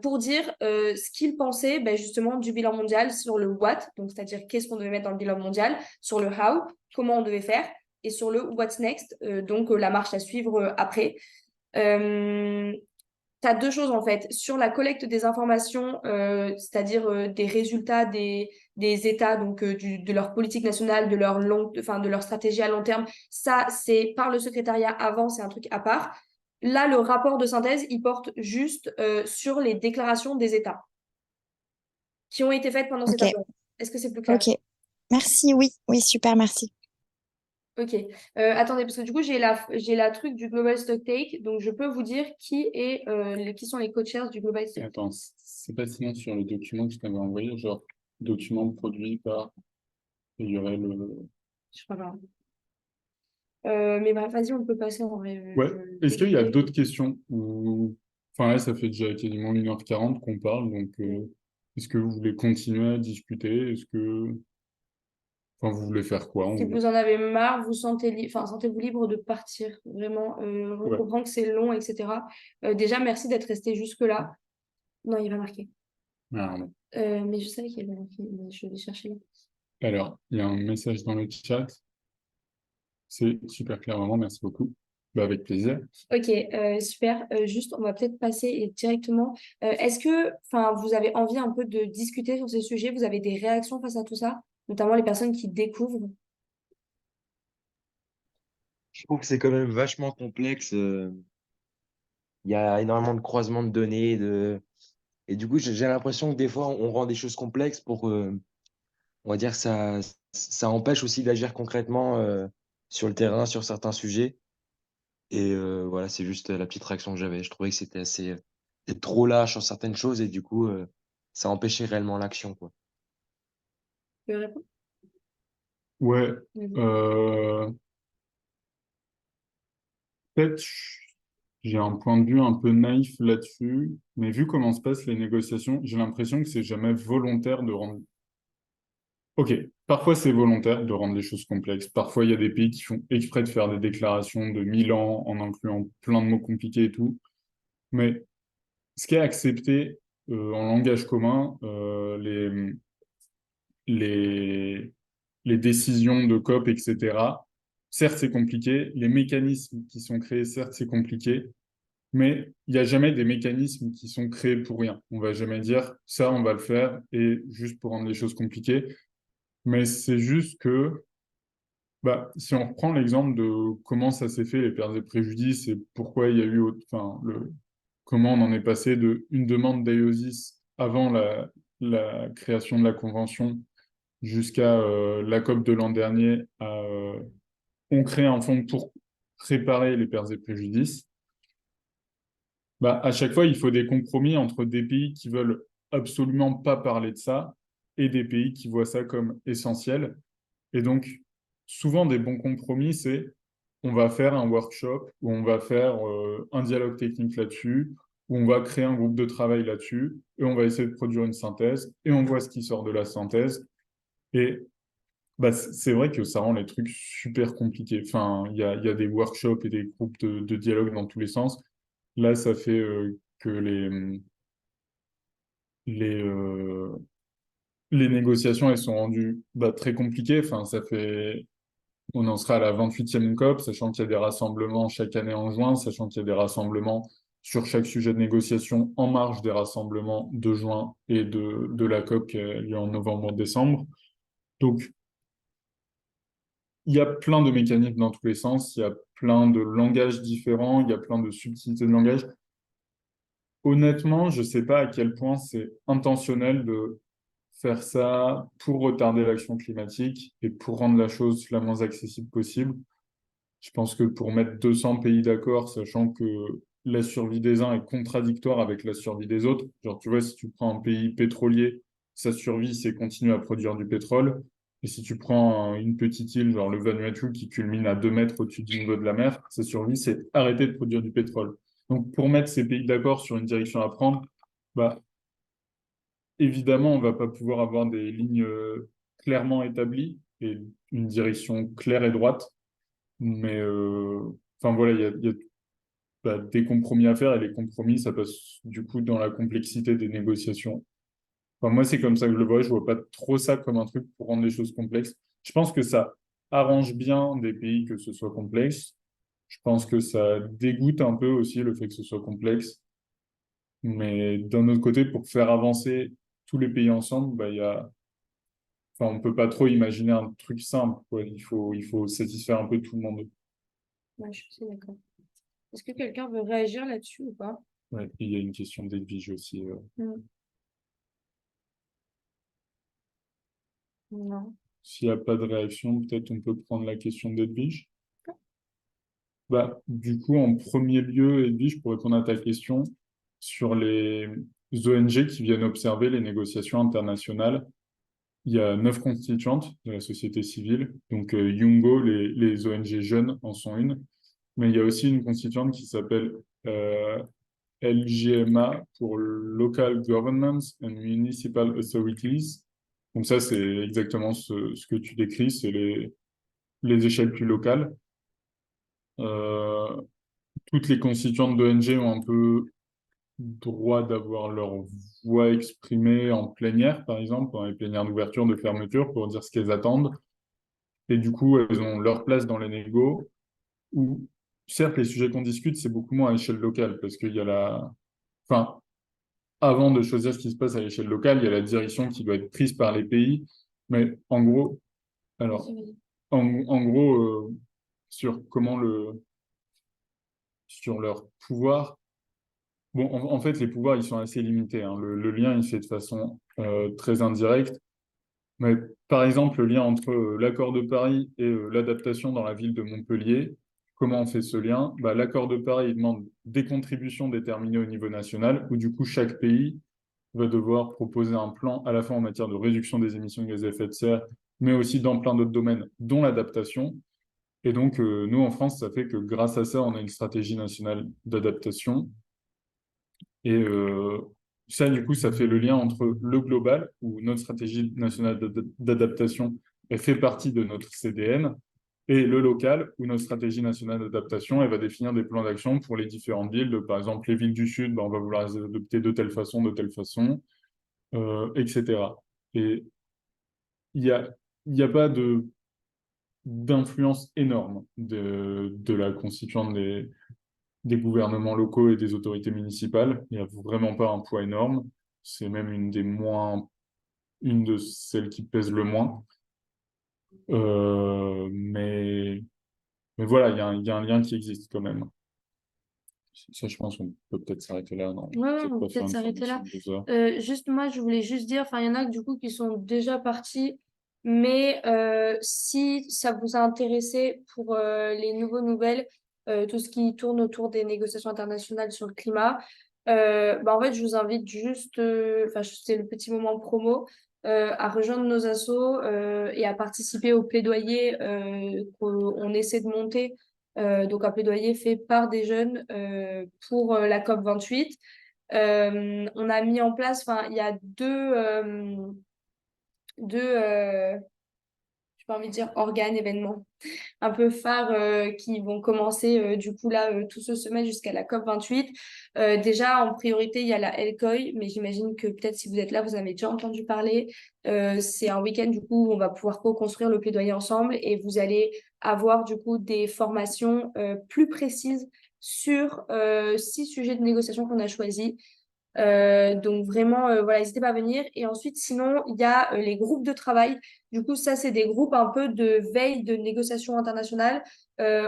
pour dire ce qu'ils pensaient justement du bilan mondial sur le what, donc c'est-à-dire qu'est-ce qu'on devait mettre dans le bilan mondial, sur le how, comment on devait faire. et sur le what's next, donc la marche à suivre après. Tu as deux choses en fait. Sur la collecte des informations, c'est-à-dire des résultats des États, donc de leur politique nationale, de leur stratégie à long terme, ça, c'est par le secrétariat avant, c'est un truc à part. Là, le rapport de synthèse, il porte juste sur les déclarations des États qui ont été faites pendant cette Ok, période. Est-ce que c'est plus clair? ok. Merci, oui, oui, super, merci. Ok. Attendez, parce que du coup, j'ai la truc du Global Stock Take, donc je peux vous dire qui sont les co-chairs du Global Et Stock Take. attends, c'est pas sinon sur le document que je t'avais envoyé, genre document produit par, il y aurait le... Je crois pas. Mais bref, vas-y, on peut passer en vrai. Ouais, est-ce qu'il y a d'autres questions ou... Enfin là, ça fait déjà quasiment 1h40 qu'on parle, donc est-ce que vous voulez continuer à discuter? Est-ce que... Enfin, vous voulez faire quoi en Si gros? vous en avez marre, sentez-vous libre de partir. Vraiment, on Ouais. comprend que c'est long, etc. Déjà, merci d'être resté jusque-là. Non, il va marquer. Alors, non. Mais je savais qu'il va marquer, mais je vais chercher là. Alors, il y a un message dans le chat. C'est super clair, vraiment, merci beaucoup. Bah, avec plaisir. Ok, super. Juste, on va peut-être passer directement. Est-ce que, vous avez envie un peu de discuter sur ces sujets? Vous avez des réactions face à tout ça, notamment les personnes qui découvrent? Je trouve que c'est quand même vachement complexe. Il y a énormément de croisements de données. Et du coup, j'ai l'impression que des fois, on rend des choses complexes pour, on va dire, ça empêche aussi d'agir concrètement sur le terrain, sur certains sujets. Et voilà, c'est juste la petite réaction que j'avais. Je trouvais que c'était trop lâche sur certaines choses et du coup, ça empêchait réellement l'action, quoi. Tu veux répondre? Ouais, Vas-y. peut-être j'ai un point de vue un peu naïf là-dessus, mais vu comment se passent les négociations, j'ai l'impression que c'est jamais volontaire de rendre. Ok, parfois c'est volontaire de rendre les choses complexes. Parfois il y a des pays qui font exprès de faire des déclarations de 1000 ans en incluant plein de mots compliqués et tout. Mais ce qui est accepté en langage commun, les, les décisions de COP, etc., certes c'est compliqué. Les mécanismes qui sont créés, certes c'est compliqué. Mais il n'y a jamais des mécanismes qui sont créés pour rien. On va jamais dire ça, on va le faire et juste pour rendre les choses compliquées. Mais c'est juste que, bah, si on reprend l'exemple de comment ça s'est fait, les pertes et préjudices, et pourquoi il y a eu, comment on en est passé de une demande d'AEOSIS avant la création de la convention jusqu'à la COP de l'an dernier, on crée un fonds pour préparer les pertes et préjudices. Bah, à chaque fois, il faut des compromis entre des pays qui veulent absolument pas parler de ça et des pays qui voient ça comme essentiel. Et donc, souvent, des bons compromis, c'est on va faire un workshop ou on va faire un dialogue technique là-dessus, ou on va créer un groupe de travail là-dessus, et on va essayer de produire une synthèse, et on voit ce qui sort de la synthèse. Et bah, c'est vrai que ça rend les trucs super compliqués. Enfin, il y a des workshops et des groupes de dialogue dans tous les sens. Là, ça fait que les, euh, les négociations, elles sont rendues très compliquées. Enfin, on en sera à la 28e COP, sachant qu'il y a des rassemblements chaque année en juin, sachant qu'il y a des rassemblements sur chaque sujet de négociation en marge des rassemblements de juin et de la COP qui a lieu en novembre-décembre. Donc, il y a plein de mécanismes dans tous les sens, il y a plein de langages différents, il y a plein de subtilités de langage. Honnêtement, je ne sais pas à quel point c'est intentionnel de faire ça pour retarder l'action climatique et pour rendre la chose la moins accessible possible. Je pense que pour mettre 200 pays d'accord, sachant que la survie des uns est contradictoire avec la survie des autres, genre tu vois, si tu prends un pays pétrolier, sa survie, c'est continuer à produire du pétrole. Et si tu prends une petite île, genre le Vanuatu, qui culmine à 2 mètres au-dessus du niveau de la mer, sa survie, c'est arrêter de produire du pétrole. Donc pour mettre ces pays d'accord sur une direction à prendre, bah, évidemment, on ne va pas pouvoir avoir des lignes clairement établies et une direction claire et droite. Mais enfin voilà, il y a des compromis à faire et les compromis, ça passe du coup dans la complexité des négociations. Enfin, moi, c'est comme ça que je le vois. Je vois pas trop ça comme un truc pour rendre les choses complexes. Je pense que ça arrange bien des pays que ce soit complexe. Je pense que ça dégoûte un peu aussi le fait que ce soit complexe. Mais d'un autre côté, pour faire avancer tous les pays ensemble, bah, enfin, on peut pas trop imaginer un truc simple, quoi. Il faut satisfaire un peu tout le monde. Ouais, je suis d'accord. Est-ce que quelqu'un veut réagir là-dessus ou pas? Ouais, et il y a une question d'Edwige aussi. Mm. Non. S'il n'y a pas de réaction, peut-être on peut prendre la question d'Edwige. Bah, du coup, en premier lieu, Edwige, pour répondre à ta question, sur les ONG qui viennent observer les négociations internationales, il y a 9 constituantes de la société civile. Donc, Youngo, les ONG jeunes en sont une. Mais il y a aussi une constituante qui s'appelle LGMA pour Local Governments and Municipal Authorities. Donc ça, c'est exactement ce que tu décris, c'est les échelles plus locales. Euh, Toutes les constituantes d'ONG ont un peu droit d'avoir leur voix exprimée en plénière, par exemple, dans les plénières d'ouverture, de fermeture, pour dire ce qu'elles attendent. Et du coup, elles ont leur place dans les négos, où, certes, les sujets qu'on discute, c'est beaucoup moins à l'échelle locale, parce qu'il y a la... Enfin, avant de choisir ce qui se passe à l'échelle locale, il y a la direction qui doit être prise par les pays. Mais en gros, alors, en gros, sur comment sur leur pouvoir. Bon, en fait, les pouvoirs, ils sont assez limités, hein. Le lien, il se fait de façon très indirecte. Mais par exemple, le lien entre l'accord de Paris et l'adaptation dans la ville de Montpellier, comment on fait ce lien? Bah, l'accord de Paris, il demande des contributions déterminées au niveau national, où du coup, chaque pays va devoir proposer un plan à la fois en matière de réduction des émissions de gaz à effet de serre, mais aussi dans plein d'autres domaines, dont l'adaptation. Et donc, nous, en France, ça fait que grâce à ça, on a une stratégie nationale d'adaptation. Et ça, du coup, ça fait le lien entre le global, où notre stratégie nationale d'adaptation, elle fait partie de notre CDN, et le local, où notre stratégie nationale d'adaptation, elle va définir des plans d'action pour les différentes villes. Par exemple, les villes du Sud, ben, on va vouloir les adopter de telle façon, etc. Et il y a pas d'influence énorme de la constituante des gouvernements locaux et des autorités municipales. Il n'y a vraiment pas un poids énorme. C'est même une de celles qui pèsent le moins. Euh, mais, mais voilà, il y a un lien qui existe quand même. Ça, je pense qu'on peut peut-être s'arrêter là. Non, Ouais, ouais, peut-être on peut pas faire peut-être une s'arrêter formation là. de 2 heures. Juste moi, je voulais juste dire, enfin, il y en a du coup qui sont déjà partis, mais si ça vous a intéressé pour les nouvelles, tout ce qui tourne autour des négociations internationales sur le climat, bah, en fait, je vous invite juste, enfin, c'est le petit moment promo, à rejoindre nos assos et à participer au plaidoyer qu'on essaie de monter. Donc, un plaidoyer fait par des jeunes pour la COP28. On a mis en place, enfin, il y a deux, j'ai pas envie de dire organes, événements un peu phares qui vont commencer du coup là tout ce semaine jusqu'à la COP28. Déjà, en priorité, il y a la LCOI, mais j'imagine que peut-être si vous êtes là, vous en avez déjà entendu parler. C'est un week-end du coup où on va pouvoir co-construire le plaidoyer ensemble et vous allez avoir du coup des formations plus précises sur 6 sujets de négociation qu'on a choisis. Donc vraiment, voilà, n'hésitez pas à venir. Et ensuite, sinon, il y a les groupes de travail. Du coup, ça, c'est des groupes un peu de veille de négociation internationale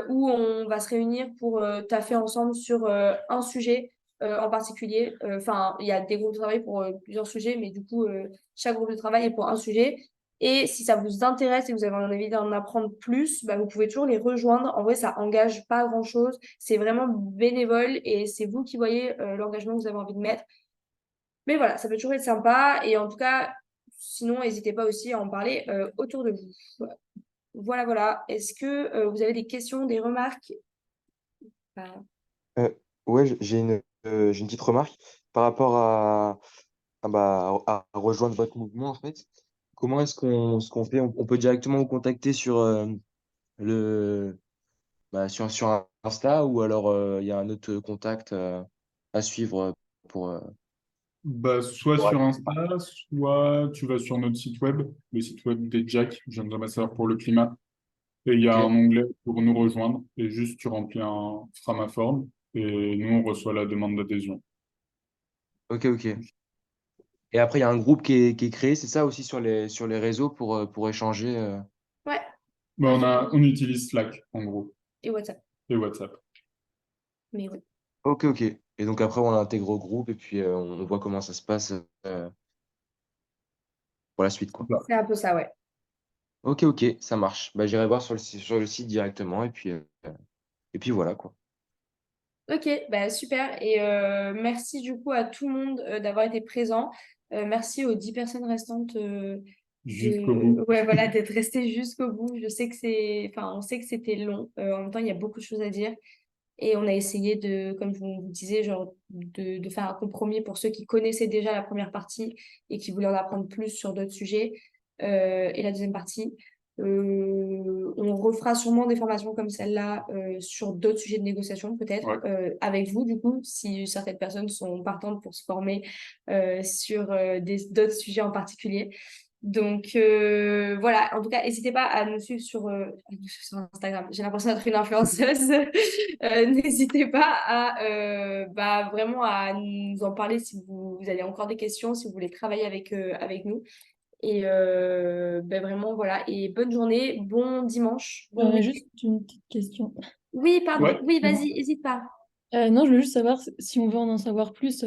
où on va se réunir pour taffer ensemble sur un sujet en particulier. Enfin, il y a des groupes de travail pour plusieurs sujets, mais du coup, chaque groupe de travail est pour un sujet. Et si ça vous intéresse et que vous avez envie d'en apprendre plus, bah, vous pouvez toujours les rejoindre. En vrai, ça engage pas grand-chose. C'est vraiment bénévole et c'est vous qui voyez l'engagement que vous avez envie de mettre. Mais voilà, ça peut toujours être sympa. Et en tout cas, sinon, n'hésitez pas aussi à en parler autour de vous. Voilà, voilà. Est-ce que vous avez des questions, des remarques? Enfin, Euh, ouais, j'ai une petite remarque par rapport à rejoindre votre mouvement, en fait. Comment est-ce qu'on fait? On peut directement vous contacter sur, le, sur Insta ou alors il y a un autre contact à suivre pour, euh, Bah, soit pour sur aller- Insta, soit tu vas sur notre site web, le site web des Jack, Jeunes Ambassadeurs pour le climat. Et il y a Ok, un onglet pour nous rejoindre. Et juste, tu remplis un Framaform. Et nous, on reçoit la demande d'adhésion. ok, ok. Et après, il y a un groupe qui est créé, c'est ça aussi sur les réseaux pour échanger. Ouais, Mais on utilise Slack, en gros, et WhatsApp. et WhatsApp. Mais ouais, Ok, ok. Et donc après, on intègre au groupe et puis on voit comment ça se passe pour la suite, quoi. c'est un peu ça, ouais. Ok, ok, ça marche. Bah, j'irai voir sur le site directement et puis voilà, quoi. Ok, bah super. Et merci du coup à tout le monde d'avoir été présent. Merci aux 10 personnes restantes Jusqu'au bout. ouais, voilà, d'être restées jusqu'au bout. Je sais que on sait que c'était long. En même temps, il y a beaucoup de choses à dire. Et on a essayé de, comme je vous disais, genre de faire un compromis pour ceux qui connaissaient déjà la première partie et qui voulaient en apprendre plus sur d'autres sujets. Et la deuxième partie, on refera sûrement des formations comme celle-là sur d'autres sujets de négociation, peut-être, Ouais. avec vous, du coup, si certaines personnes sont partantes pour se former sur d'autres sujets en particulier. Donc voilà, en tout cas, n'hésitez pas à nous suivre sur Instagram. J'ai l'impression d'être une influenceuse. N'hésitez pas à vraiment à nous en parler si vous avez encore des questions, si vous voulez travailler avec nous. Et vraiment, voilà. Et bonne journée, bon dimanche, bon J'aurais week-end. juste une petite question. Oui, pardon. Ouais. Oui, vas-y, n'hésite pas. Non, je veux juste savoir si on veut en savoir plus,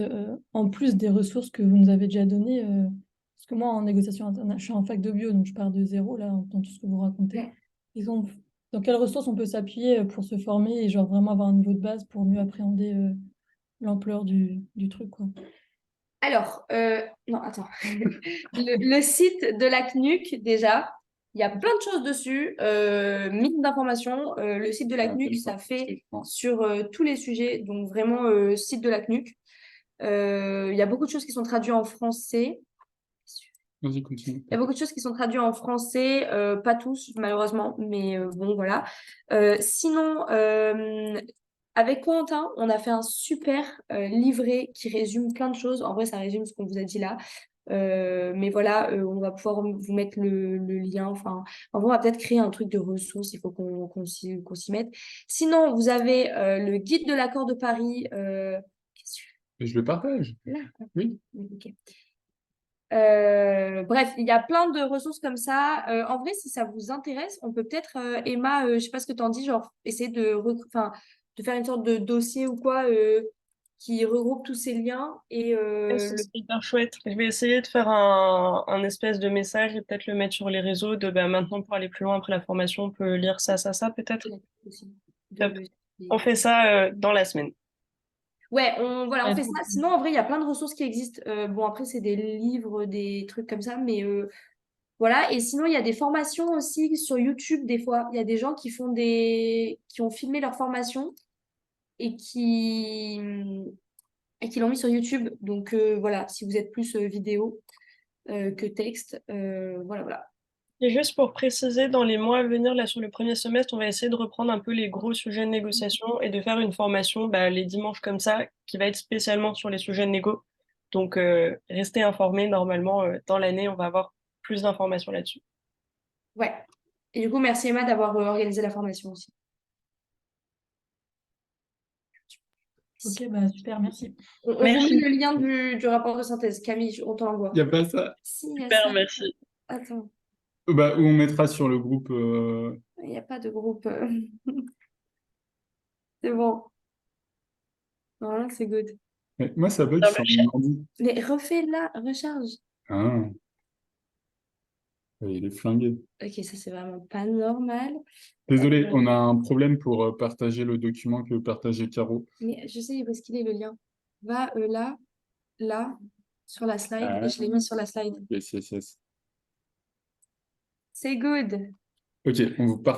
en plus des ressources que vous nous avez déjà données. Parce que moi, en négociation internationale, je suis en fac de bio, donc je pars de zéro là, dans tout ce que vous racontez. Ouais. Dans quelles ressources on peut s'appuyer pour se former et genre vraiment avoir un niveau de base pour mieux appréhender l'ampleur du truc, quoi. Alors, non, attends. Le site de la CNUC, déjà, il y a plein de choses dessus. Mine d'informations. Le site de la CNUC, ça fait sur tous les sujets. Donc, vraiment, site de la CNUC. Il y a beaucoup de choses qui sont traduites en français. Vas-y, continue. Il y a beaucoup de choses qui sont traduites en français, pas tous malheureusement, mais bon voilà. Sinon, avec Corentin, on a fait un super livret qui résume plein de choses. En vrai, ça résume ce qu'on vous a dit là. Mais voilà, on va pouvoir vous mettre le lien. Enfin, en vrai, on va peut-être créer un truc de ressources. Il faut qu'on s'y mette. Sinon, vous avez le guide de l'accord de Paris. Qu'est-ce Et je le partage. que- là, Oui. ok. Bref, il y a plein de ressources comme ça. En vrai, si ça vous intéresse, on peut peut-être, Emma, je sais pas ce que tu en dis, genre essayer de faire une sorte de dossier ou quoi qui regroupe tous ces liens et Ouais, ce serait hyper chouette. Je vais essayer de faire un espèce de message et peut-être le mettre sur les réseaux de bah, maintenant pour aller plus loin après la formation, on peut lire ça peut-être. aussi Top. de- On fait ça dans la semaine. Ouais, on Ouais, fait trop ça. cool. Sinon, en vrai, il y a plein de ressources qui existent. Bon, après, c'est des livres, des trucs comme ça, mais voilà. Et sinon, il y a des formations aussi sur YouTube, des fois. Il y a des gens qui ont filmé leur formation et qui l'ont mis sur YouTube. Donc, voilà, si vous êtes plus vidéo que texte, voilà. Et juste pour préciser, dans les mois à venir, là sur le premier semestre, on va essayer de reprendre un peu les gros sujets de négociation et de faire une formation bah, les dimanches comme ça, qui va être spécialement sur les sujets de négo. Donc, restez informés. Normalement, dans l'année, on va avoir plus d'informations là-dessus. Ouais. Et du coup, merci Emma d'avoir organisé la formation aussi. Ok, bah super, merci. On vous met Merci. le lien du rapport de synthèse. Camille, on te l'envoie. Il n'y a pas ça. Si, il y a Super, ça. merci. Attends, Bah, ou on mettra sur le groupe. il n'y a pas de groupe. C'est bon. Voilà, c'est good. Mais moi, ça bug Dans sur le chat. mon ordi. Mais refais-la, recharge. Ah, ouais, il est flingué. Ok, ça c'est vraiment pas normal. Désolé, Euh, on a un problème pour partager le document que partageait Caro. mais je sais où est-ce qu'il est le lien. Va là, sur la slide, Ah, et je l'ai mis sur la slide. yes, yes, yes. C'est good. Ok, on vous partage.